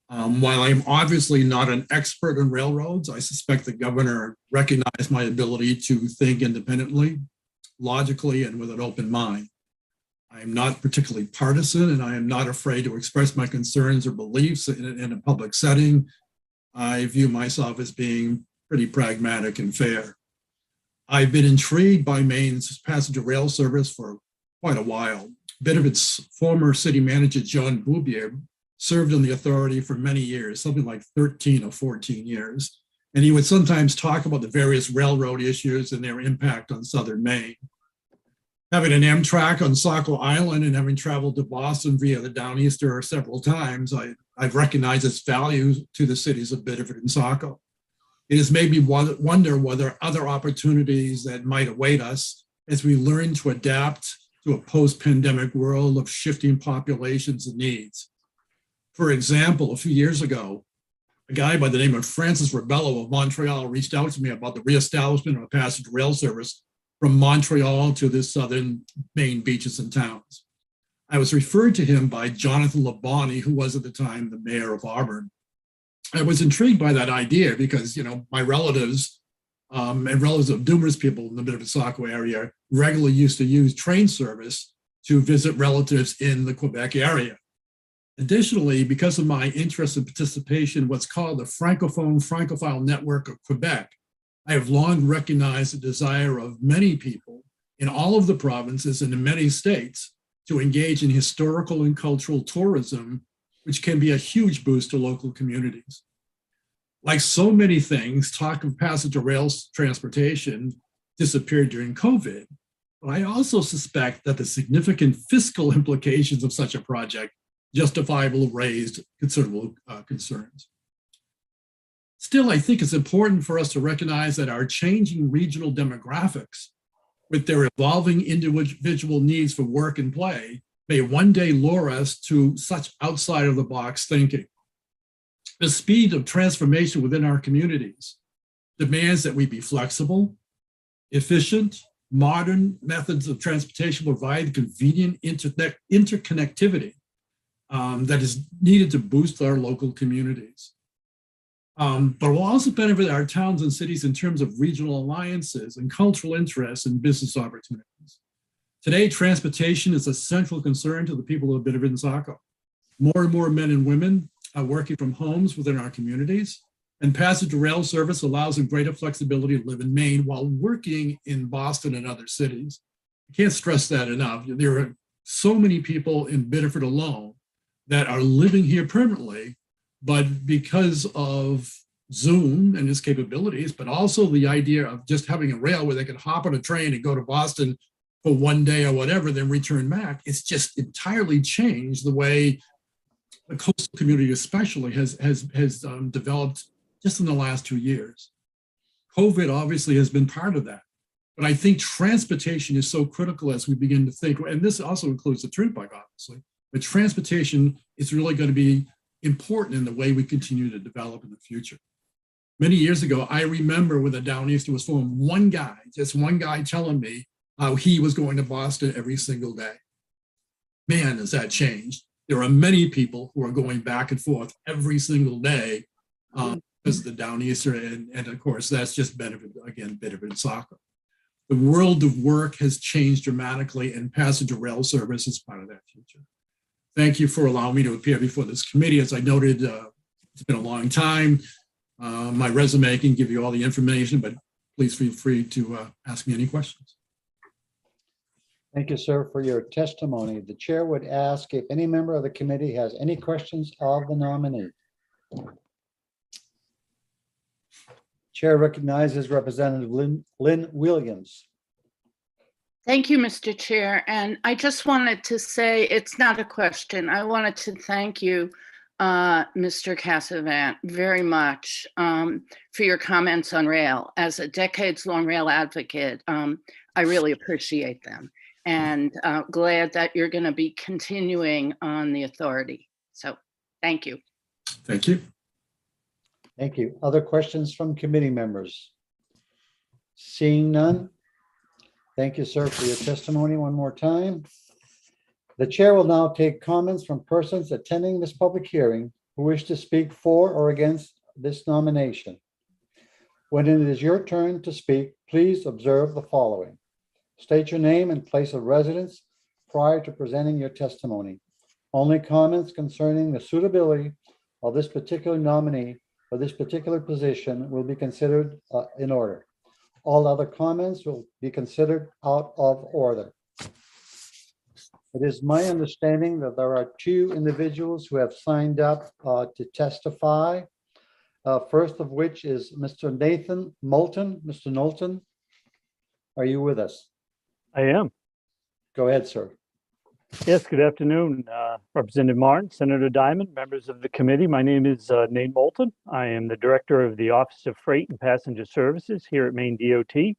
While I'm obviously not an expert in railroads, I suspect the governor recognized my ability to think independently, logically, and with an open mind. I'm not particularly partisan, and I am not afraid to express my concerns or beliefs in a public setting. I view myself as being pretty pragmatic and fair. I've been intrigued by Maine's passenger rail service for quite a while. Bit of its former city manager, John Bouvier, served on the authority for many years, something like 13 or 14 years. And he would sometimes talk about the various railroad issues and their impact on Southern Maine. Having an Amtrak on Saco Island and having traveled to Boston via the Downeaster several times, I've recognized its value to the cities of Biddeford and Saco. It has made me wonder whether other opportunities that might await us as we learn to adapt to a post-pandemic world of shifting populations and needs. For example, a few years ago, a guy by the name of Francis Rebello of Montreal reached out to me about the reestablishment of a passenger rail service from Montreal to the southern Maine beaches and towns. I was referred to him by Jonathan Labonte, who was at the time the mayor of Auburn. I was intrigued by that idea because, my relatives and relatives of numerous people in the Biddeford Saco area regularly used to use train service to visit relatives in the Quebec area. Additionally, because of my interest and participation in what's called the Francophile Network of Quebec, I have long recognized the desire of many people in all of the provinces and in many states to engage in historical and cultural tourism, which can be a huge boost to local communities. Like so many things, talk of passenger rail transportation disappeared during COVID, but I also suspect that the significant fiscal implications of such a project justifiably raised considerable concerns. Still, I think it's important for us to recognize that our changing regional demographics, with their evolving individual needs for work and play, may one day lure us to such outside of the box thinking. The speed of transformation within our communities demands that we be flexible, efficient, modern methods of transportation provide convenient interconnectivity that is needed to boost our local communities. But will also benefit our towns and cities in terms of regional alliances and cultural interests and business opportunities. Today, transportation is a central concern to the people of Biddeford and Saco. More and more men and women are working from homes within our communities, and passenger rail service allows them greater flexibility to live in Maine while working in Boston and other cities. I can't stress that enough. There are so many people in Biddeford alone that are living here permanently, but because of Zoom and its capabilities, but also the idea of just having a rail where they can hop on a train and go to Boston for one day or whatever, then return back. It's just entirely changed the way the coastal community especially has developed just in the last 2 years. COVID obviously has been part of that, but I think transportation is so critical as we begin to think, and this also includes the turnpike, obviously, but transportation is really going to be important in the way we continue to develop in the future. Many years ago, I remember when the Downeaster was formed, just one guy telling me how he was going to Boston every single day. Man, has that changed. There are many people who are going back and forth every single day because of the Downeaster, and of course, that's just Biddeford and Saco. The world of work has changed dramatically, and passenger rail service is part of that future. Thank you for allowing me to appear before this committee. As I noted, it's been a long time. My resume can give you all the information, but please feel free to ask me any questions. Thank you, sir, for your testimony. The chair would ask if any member of the committee has any questions of the nominee. Chair recognizes Representative Lynn Williams. Thank you, Mr. Chair. And I just wanted to say, it's not a question. I wanted to thank you, Mr. Cassavant, very much for your comments on rail. As a decades-long rail advocate, I really appreciate them. And glad that you're going to be continuing on the authority. So thank you. Thank you. Thank you. Other questions from committee members? Seeing none. Thank you, sir, for your testimony one more time. The chair will now take comments from persons attending this public hearing who wish to speak for or against this nomination. When it is your turn to speak, please observe the following. State your name and place of residence prior to presenting your testimony. Only comments concerning the suitability of this particular nominee for this particular position will be considered in order. All other comments will be considered out of order. It is my understanding that there are two individuals who have signed up to testify. First of which is Mr. Nathan Moulton. Mr. Knowlton, are you with us? I am. Go ahead, sir. Yes, good afternoon, Representative Martin, Senator Diamond, members of the committee. My name is Nate Moulton. I am the Director of the Office of Freight and Passenger Services here at Maine DOT,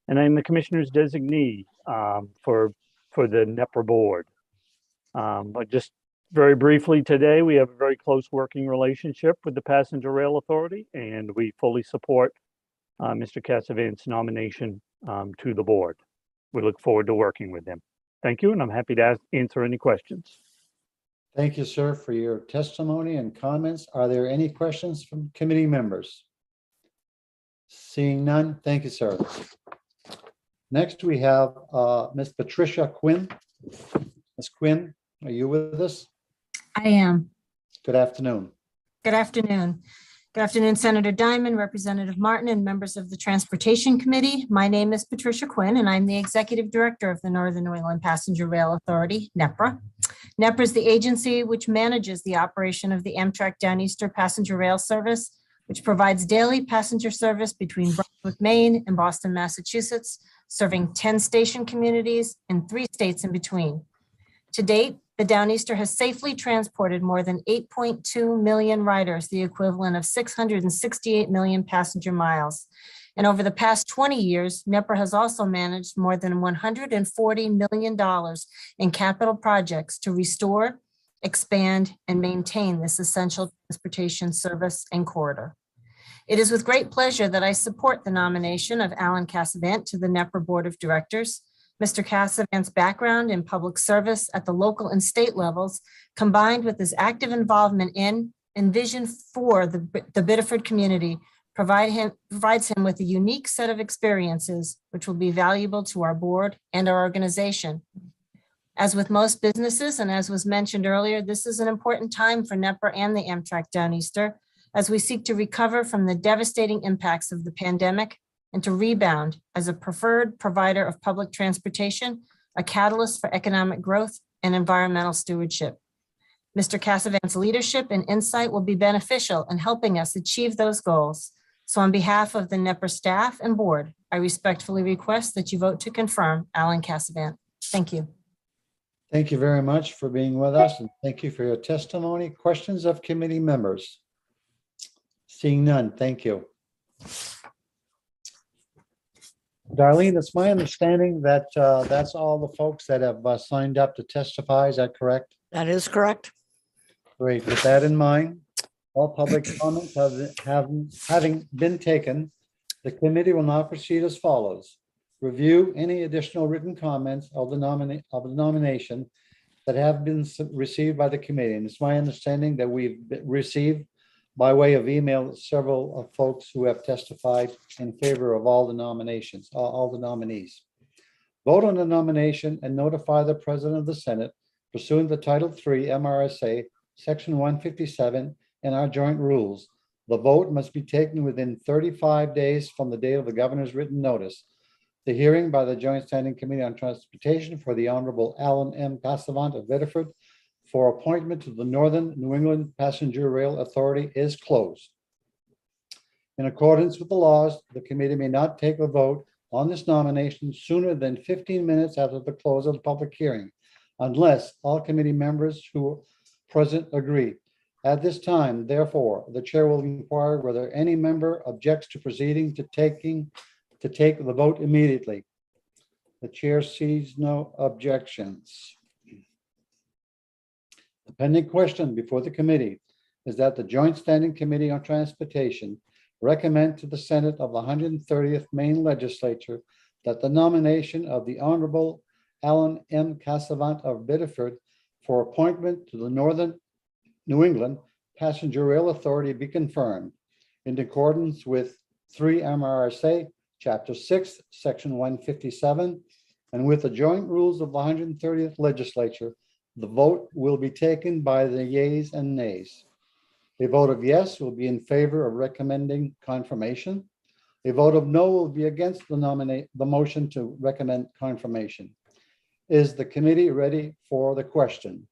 and I'm the Commissioner's designee for the NEPRA board. But just very briefly today, we have a very close working relationship with the Passenger Rail Authority, and we fully support Mr. Cassavant's nomination to the board. We look forward to working with him. Thank you, and I'm happy to answer any questions. Thank you, sir, for your testimony and comments. Are there any questions from committee members? Seeing none, thank you, sir. Next, we have Ms. Patricia Quinn. Ms. Quinn, are you with us? I am. Good afternoon. Good afternoon. Good afternoon, Senator Diamond, Representative Martin, and members of the Transportation Committee. My name is Patricia Quinn, and I'm the Executive Director of the Northern New England Passenger Rail Authority, NEPRA. NEPRA is the agency which manages the operation of the Amtrak Downeaster passenger rail service, which provides daily passenger service between Brunswick, Maine, and Boston, Massachusetts, serving 10 station communities in 3 states in between. To date, the Downeaster has safely transported more than 8.2 million riders, the equivalent of 668 million passenger miles. And over the past 20 years, NEPRA has also managed more than $140 million in capital projects to restore, expand, and maintain this essential transportation service and corridor. It is with great pleasure that I support the nomination of Alan Cassavant to the NEPRA Board of Directors. Mr. Cassavant's background in public service at the local and state levels, combined with his active involvement in and vision for the Biddeford community, provides him with a unique set of experiences, which will be valuable to our board and our organization. As with most businesses, and as was mentioned earlier, this is an important time for NEPRA and the Amtrak Downeaster as we seek to recover from the devastating impacts of the pandemic and to rebound as a preferred provider of public transportation, a catalyst for economic growth and environmental stewardship. Mr. Cassavant's leadership and insight will be beneficial in helping us achieve those goals. So on behalf of the NEPRA staff and board, I respectfully request that you vote to confirm Alan Cassavant. Thank you. Thank you very much for being with us, and thank you for your testimony. Questions of committee members? Seeing none, thank you. Darlene, it's my understanding that that's all the folks that have signed up to testify. Is that correct? That is correct. Great. With that in mind, all public comments having been taken, the committee will now proceed as follows. Review any additional written comments of the nomination that have been received by the committee. And it's my understanding that we've received by way of email several of folks who have testified in favor of all the nominations, all the nominees. Vote on the nomination and notify the President of the Senate pursuant to Title III MRSA, Section 157, and our joint rules. The vote must be taken within 35 days from the date of the governor's written notice. The hearing by the Joint Standing Committee on Transportation for the Honorable Alan M. Cassavant of Biddeford for appointment to the Northern New England Passenger Rail Authority is closed. In accordance with the laws, the committee may not take a vote on this nomination sooner than 15 minutes after the close of the public hearing, unless all committee members who are present agree. At this time, therefore, the chair will inquire whether any member objects to proceeding to take the vote immediately. The chair sees no objections. The pending question before the committee is that the Joint Standing Committee on Transportation recommend to the Senate of the 130th Maine Legislature that the nomination of the Honorable Alan M. Cassavant of Biddeford for appointment to the Northern New England Passenger Rail Authority be confirmed in accordance with 3 MRSA Chapter 6, Section 157, and with the joint rules of the 130th Legislature. The vote will be taken by the yeas and nays. A vote of yes will be in favor of recommending confirmation. A vote of no will be against the motion to recommend confirmation. Is the committee ready for the question?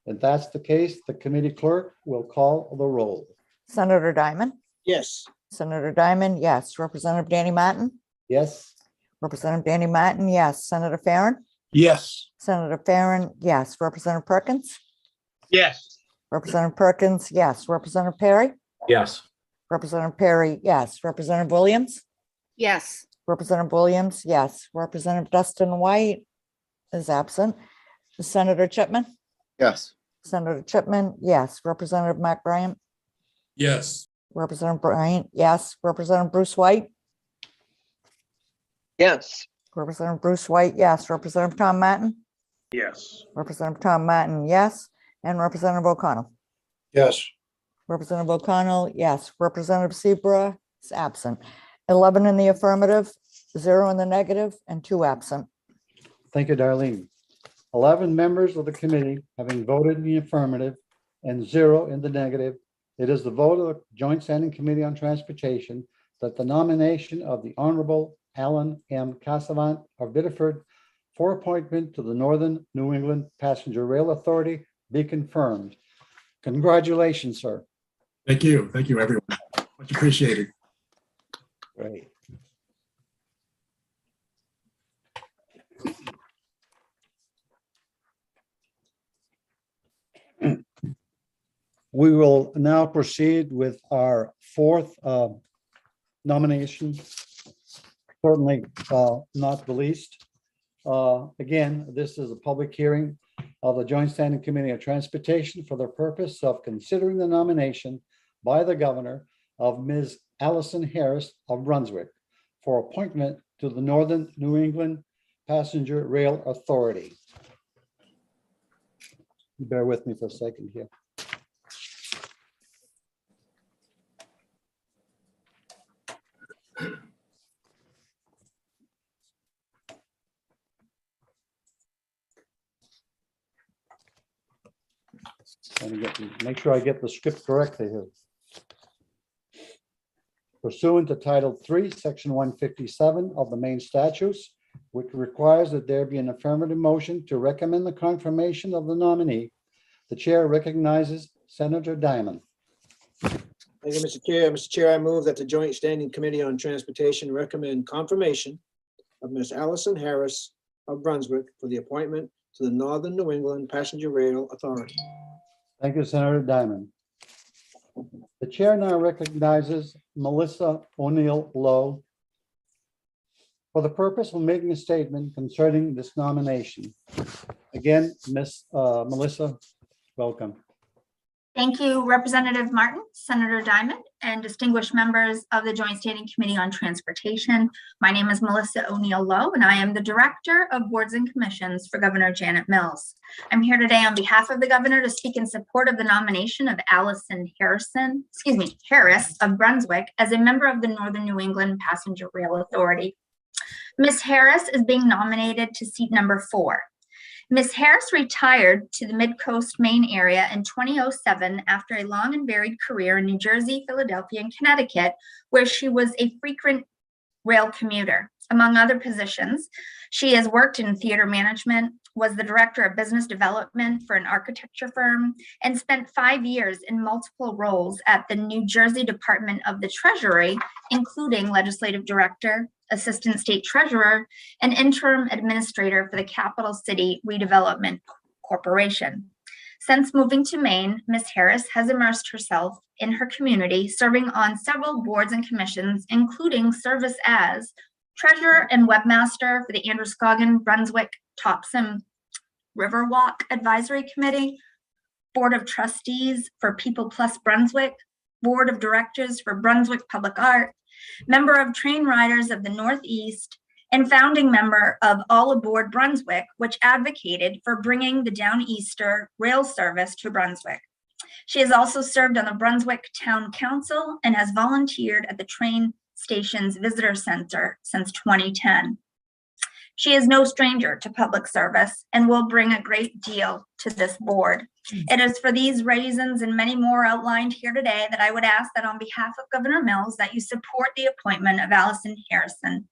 If that's the case, the committee clerk will call the roll. Senator Diamond, Yes. Senator Diamond, yes. Representative Danny Martin, Yes. Representative Danny Martin, yes. Senator Farren, Yes. Senator Farren, yes. Representative Perkins, Yes. Representative Perkins, yes. Representative Perry, Yes. Representative Perry, yes. Representative Williams, Yes. Representative Williams, yes. Representative Dustin White is absent. Senator Chipman, Yes. Senator Chipman, yes. Representative Mark Bryant, Yes. Representative Bryant, yes. Representative Bruce White, Yes. Representative Bruce White, yes. Representative Tom Martin, Yes. Representative Tom Martin, yes. And Representative O'Connell. Yes. Representative O'Connell, yes. Representative Seabra is absent. 11 in the affirmative, 0 in the negative, and 2 absent. Thank you, Darlene. 11 members of the committee having voted in the affirmative and 0 in the negative. It is the vote of the Joint Standing Committee on Transportation that the nomination of the Honorable Alan M. Cassavant of Biddeford for appointment to the Northern New England Passenger Rail Authority be confirmed. Congratulations, sir. Thank you. Thank you, everyone. Much appreciated. Great. We will now proceed with our fourth nomination. Certainly not the least. Again, this is a public hearing of the Joint Standing Committee on Transportation for the purpose of considering the nomination by the governor of Ms. Allison Harris of Brunswick for appointment to the Northern New England Passenger Rail Authority. Bear with me for a second here. Make sure I get the script correctly here. Pursuant to Title 3, Section 157 of the Maine statutes, which requires that there be an affirmative motion to recommend the confirmation of the nominee, the chair recognizes Senator Diamond. Thank you, Mr. Chair. Mr. Chair, I move that the Joint Standing Committee on Transportation recommend confirmation of Ms. Allison Harris of Brunswick for the appointment to the Northern New England Passenger Rail Authority. Thank you, Senator Diamond. The chair now recognizes Melissa O'Neill Lowe for the purpose of making a statement concerning this nomination. Again, Miss Melissa, welcome. Thank you, Representative Martin, Senator Diamond, and distinguished members of the Joint Standing Committee on Transportation. My name is Melissa O'Neill Lowe, and I am the Director of Boards and Commissions for Governor Janet Mills. I'm here today on behalf of the governor to speak in support of the nomination of Allison Harris of Brunswick as a member of the Northern New England Passenger Rail Authority. Ms. Harris is being nominated to seat number 4. Ms. Harris retired to the Mid-Coast, Maine area in 2007 after a long and varied career in New Jersey, Philadelphia, and Connecticut, where she was a frequent rail commuter. Among other positions, she has worked in theater management, was the director of business development for an architecture firm, and spent 5 years in multiple roles at the New Jersey Department of the Treasury, including legislative director, assistant state treasurer, and interim administrator for the Capital City Redevelopment Corporation. Since moving to Maine, Ms. Harris has immersed herself in her community, serving on several boards and commissions, including service as treasurer and webmaster for the Androscoggin, Brunswick, Topsom Riverwalk Advisory Committee, Board of Trustees for People Plus Brunswick, Board of Directors for Brunswick Public Art, member of Train Riders of the Northeast, and founding member of All Aboard Brunswick, which advocated for bringing the Downeaster rail service to Brunswick. She has also served on the Brunswick Town Council and has volunteered at the train station's visitor center since 2010. She is no stranger to public service and will bring a great deal to this board. It is for these reasons and many more outlined here today that I would ask that on behalf of Governor Mills that you support the appointment of Allison Harrison.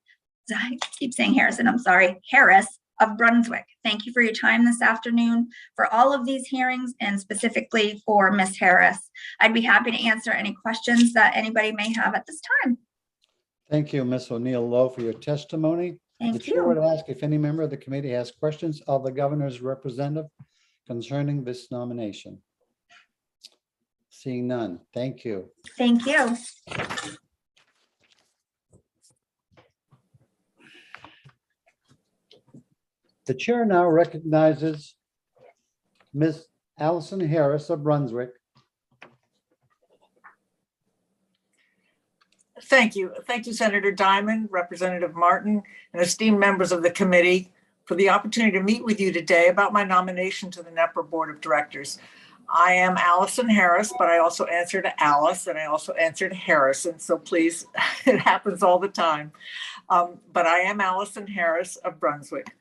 I keep saying Harrison, I'm sorry, Harris of Brunswick. Thank you for your time this afternoon for all of these hearings and specifically for Ms. Harris. I'd be happy to answer any questions that anybody may have at this time. Thank you, Ms. O'Neill Lowe, for your testimony. The Thank chair would you. ask if any member of the committee has questions of the governor's representative concerning this nomination. Seeing none, thank you. Thank you. The chair now recognizes Ms. Allison Harris of Brunswick. Thank you. Thank you, Senator Diamond, Representative Martin, and esteemed members of the committee for the opportunity to meet with you today about my nomination to the NEPR Board of Directors. I am Allison Harris, but I also answer to Alice and I also answer to Harrison. So please, it happens all the time. But I am Allison Harris of Brunswick.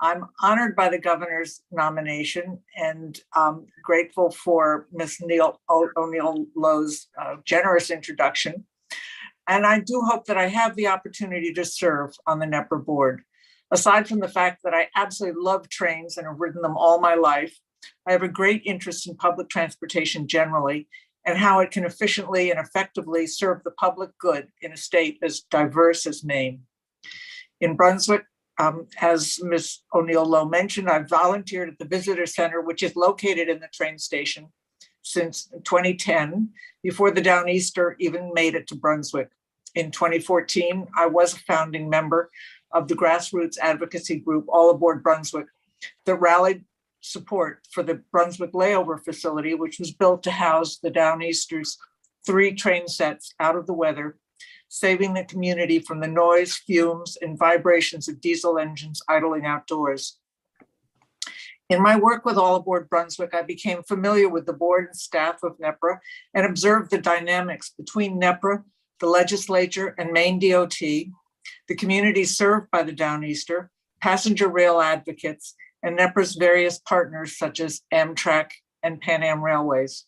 I'm honored by the governor's nomination and grateful for Ms. O'Neill Lowe's generous introduction. And I do hope that I have the opportunity to serve on the NEPR board. Aside from the fact that I absolutely love trains and have ridden them all my life, I have a great interest in public transportation generally and how it can efficiently and effectively serve the public good in a state as diverse as Maine. In Brunswick, as Ms. O'Neill Lowe mentioned, I've volunteered at the Visitor Center, which is located in the train station, since 2010, before the Downeaster even made it to Brunswick. In 2014, I was a founding member of the grassroots advocacy group All Aboard Brunswick that rallied support for the Brunswick layover facility, which was built to house the Downeaster's 3 train sets out of the weather, saving the community from the noise, fumes, and vibrations of diesel engines idling outdoors. In my work with All Aboard Brunswick, I became familiar with the board and staff of NEPR and observed the dynamics between NEPR, the legislature, and Maine DOT, the communities served by the Downeaster, passenger rail advocates, and NEPR's various partners such as Amtrak and Pan Am Railways.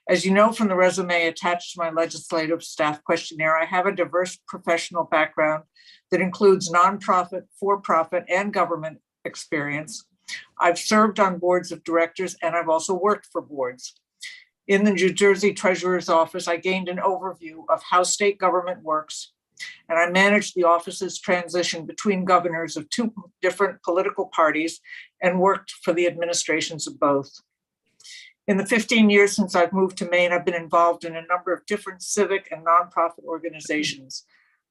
As you know from the resume attached to my legislative staff questionnaire, I have a diverse professional background that includes nonprofit, for-profit, and government experience. I've served on boards of directors and I've also worked for boards. In the New Jersey Treasurer's Office, I gained an overview of how state government works, and I managed the office's transition between governors of 2 different political parties and worked for the administrations of both. In the 15 years since I've moved to Maine, I've been involved in a number of different civic and nonprofit organizations.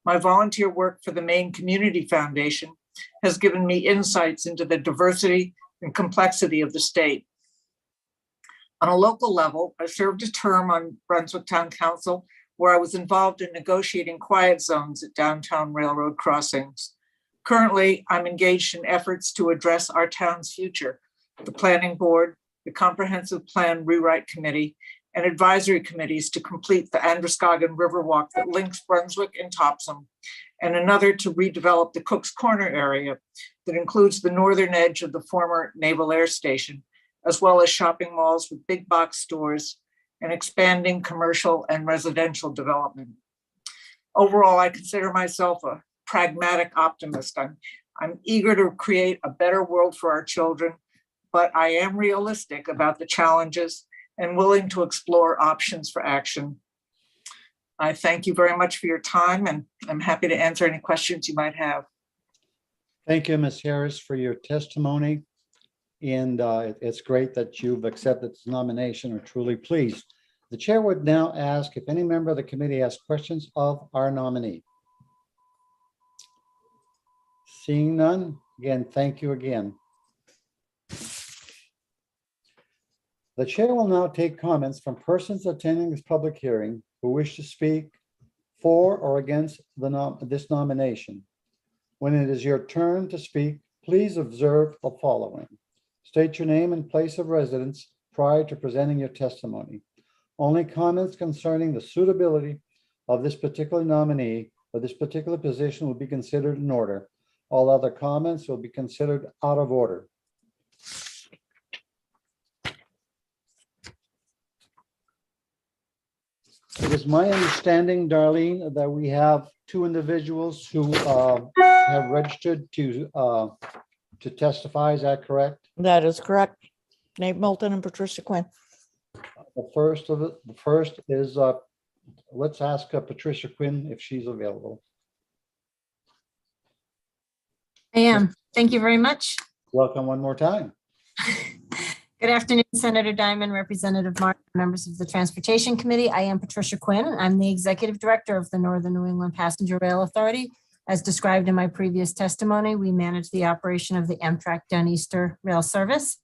My volunteer work for the Maine Community Foundation has given me insights into the diversity and complexity of the state. On a local level, I served a term on Brunswick Town Council where I was involved in negotiating quiet zones at downtown railroad crossings. Currently, I'm engaged in efforts to address our town's future. The Planning Board, the Comprehensive Plan Rewrite Committee, and advisory committees to complete the Androscoggin Riverwalk that links Brunswick and Topsom, and another to redevelop the Cook's Corner area that includes the northern edge of the former Naval Air Station, as well as shopping malls with big box stores and expanding commercial and residential development. Overall, I consider myself a pragmatic optimist. I'm eager to create a better world for our children, but I am realistic about the challenges and willing to explore options for action. I thank you very much for your time, and I'm happy to answer any questions you might have. Thank you, Ms. Harris, for your testimony. And it's great that you've accepted this nomination. We're truly pleased. The chair would now ask if any member of the committee has questions of our nominee. Seeing none, again, thank you again. The chair will now take comments from persons attending this public hearing who wish to speak for or against this nomination. When it is your turn to speak, please observe the following. State your name and place of residence prior to presenting your testimony. Only comments concerning the suitability of this particular nominee or this particular position will be considered in order. All other comments will be considered out of order. It is my understanding, Darlene, that we have two individuals who have registered to testify. Is that correct? That is correct. Nate Moulton and Patricia Quinn. The first is, let's ask Patricia Quinn if she's available. I am. Thank you very much. Welcome one more time. Good afternoon, Senator Diamond, Representative Martin, members of the Transportation Committee. I am Patricia Quinn. I'm the Executive Director of the Northern New England Passenger Rail Authority. As described in my previous testimony, we manage the operation of the Amtrak Downeaster Rail Service.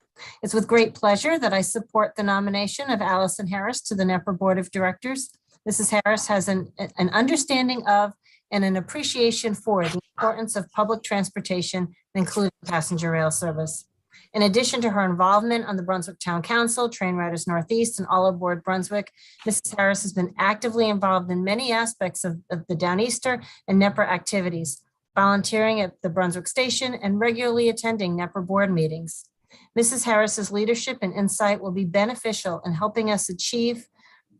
It's with great pleasure that I support the nomination of Allison Harris to the NEPR Board of Directors. Mrs. Harris has an understanding of and an appreciation for the importance of public transportation, including passenger rail service. In addition to her involvement on the Brunswick Town Council, Train Riders Northeast, and All Aboard Brunswick, Mrs. Harris has been actively involved in many aspects of the Downeaster and NEPR activities, volunteering at the Brunswick Station and regularly attending NEPR board meetings. Mrs. Harris's leadership and insight will be beneficial in helping us achieve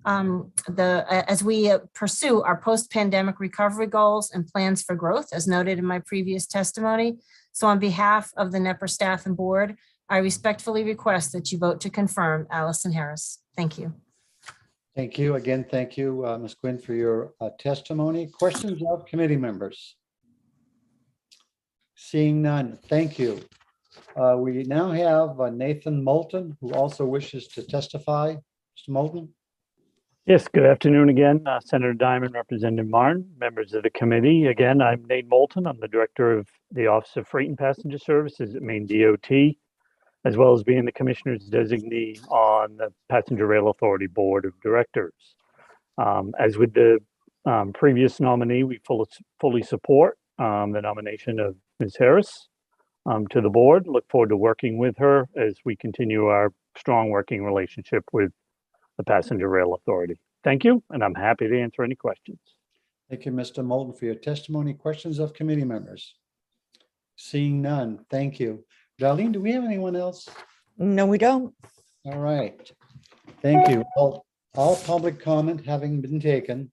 as we pursue our post-pandemic recovery goals and plans for growth, as noted in my previous testimony. So on behalf of the NEPR staff and board, I respectfully request that you vote to confirm Allison Harris. Thank you. Thank you. Again, thank you, Ms. Quinn, for your testimony. Questions of committee members? Seeing none, thank you. We now have Nathan Moulton, who also wishes to testify. Mr. Moulton? Yes, good afternoon again, Senator Diamond, Representative Martin, members of the committee. Again, I'm Nate Moulton. I'm the Director of the Office of Freight and Passenger Services at Maine DOT, as well as being the Commissioner's designee on the Passenger Rail Authority Board of Directors. As with the previous nominee, we fully support the nomination of Ms. Harris to the board. Look forward to working with her as we continue our strong working relationship with the Passenger Rail Authority. Thank you, and I'm happy to answer any questions. Thank you, Mr. Moulton, for your testimony. Questions of committee members? Seeing none, thank you. Darlene, do we have anyone else? No, we don't. All right, thank you. All public comment having been taken,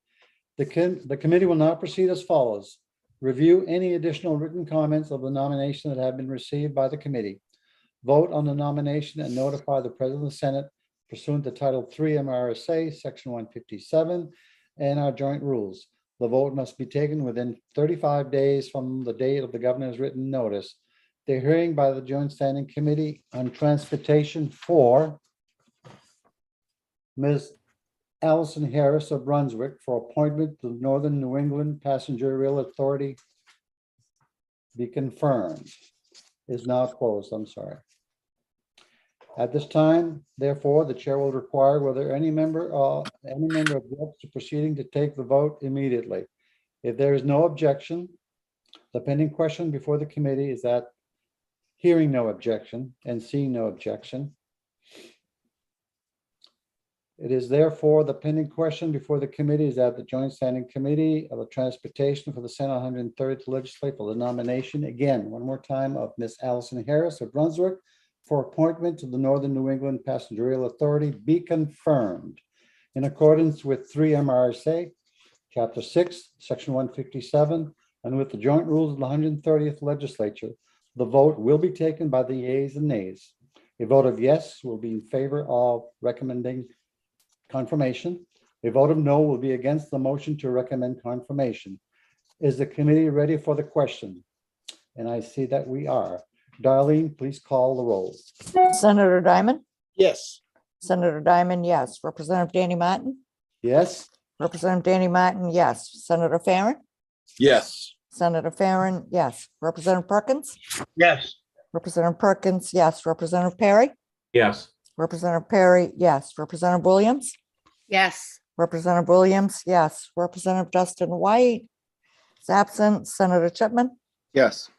the committee will now proceed as follows. Review any additional written comments of the nomination that have been received by the committee. Vote on the nomination and notify the President of the Senate pursuant to Title 3 MRSA, Section 157, and our joint rules. The vote must be taken within 35 days from the date of the governor's written notice. The hearing by the Joint Standing Committee on Transportation for Ms. Allison Harris of Brunswick for appointment to the Northern New England Passenger Rail Authority be confirmed. Is now closed. I'm sorry. At this time, therefore, the chair will require whether any member objects to proceeding to take the vote immediately. If there is no objection, the pending question before the committee is that hearing no objection and seeing no objection. It is therefore the pending question before the committee is that the Joint Standing Committee of the Transportation for the Senate 130th Legislature for the nomination, again, one more time, of Miss Allison Harris of Brunswick for appointment to the Northern New England Passenger Rail Authority be confirmed in accordance with 3 MRSA, Chapter 6, Section 157, and with the joint rules of the 130th legislature, the vote will be taken by the yeas and nays. A vote of yes will be in favor of recommending confirmation. A vote of no will be against the motion to recommend confirmation. Is the committee ready for the question? And I see that we are. Darlene, please call the roll. Senator Diamond, Yes. Senator Diamond, yes. Representative Danny Martin, Yes? Representative Danny Martin, yes. Senator Farren, Yes. Senator Farren, yes. Representative Perkins, Yes. Representative Perkins, yes. Representative Perry, Yes. Representative Perry, yes. Representative Williams, Yes. Representative Williams, yes. Representative Justin White is absent. Senator Chipman, Yes.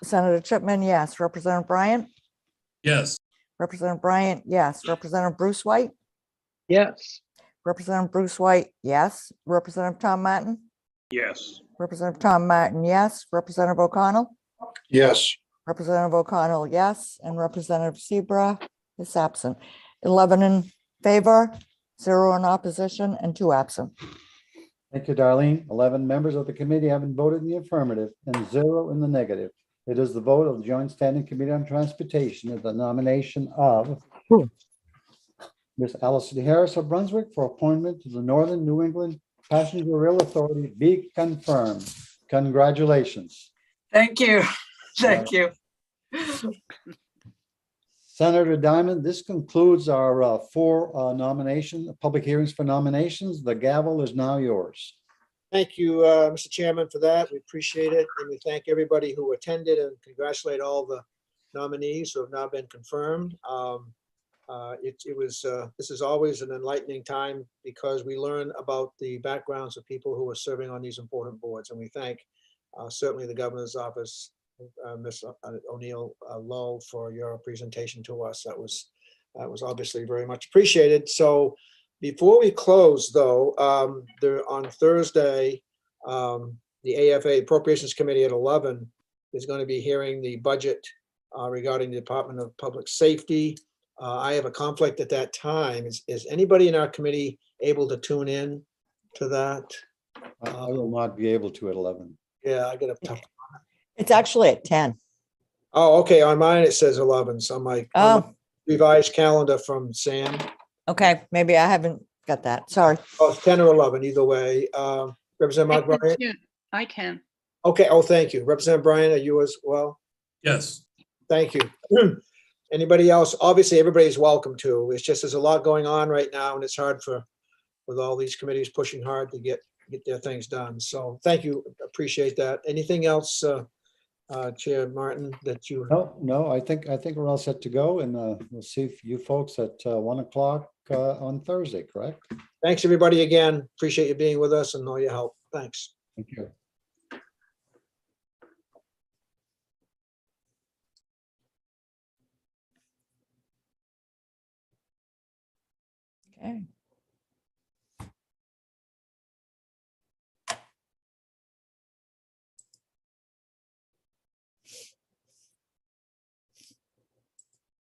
Senator Chipman, yes. Representative Bryant, Yes. Representative Bryant, yes. Representative Bruce White, Yes. Representative Bruce White, yes. Representative Tom Martin, Yes. Representative Tom Martin, yes. Representative O'Connell, Yes. Representative O'Connell, yes. And Representative Seabra is absent. 11 in favor, 0 in opposition, and 2 absent. Thank you, Darlene. 11 members of the committee haven't voted in the affirmative and 0 in the negative. It is the vote of the Joint Standing Committee on Transportation of the nomination of Ms. Allison Harris of Brunswick for appointment to the Northern New England Passenger Rail Authority be confirmed. Congratulations. Thank you. Thank you. Senator Diamond, this concludes our 4 public hearings for nominations. The gavel is now yours. Thank you, Mr. Chairman, for that. We appreciate it. And we thank everybody who attended and congratulate all the nominees who have now been confirmed. This is always an enlightening time because we learn about the backgrounds of people who are serving on these important boards. And we thank certainly the governor's office, Ms. O'Neill Lowe, for your presentation to us. That was obviously very much appreciated. So before we close, though, on Thursday, the AFA Appropriations Committee at 11 is going to be hearing the budget regarding the Department of Public Safety. I have a conflict at that time. Is anybody in our committee able to tune in to that? I will not be able to at 11. Yeah, I got a tough. It's actually at 10. Oh, okay. On mine, it says 11. So on my revised calendar from Sam. Okay, maybe I haven't got that. Sorry. Oh, it's 10 or 11, either way. Representative Mark Bryant? I can. Okay. Oh, thank you. Representative Bryant, are you as well? Yes. Thank you. Anybody else? Obviously, everybody's welcome to. It's just there's a lot going on right now, and it's hard with all these committees pushing hard to get their things done. So thank you. Appreciate that. Anything else, Chair Martin, that you? No, I think we're all set to go, and we'll see you folks at 1 o'clock on Thursday, correct? Thanks, everybody, again. Appreciate you being with us and all your help. Thanks. Thank you. Okay.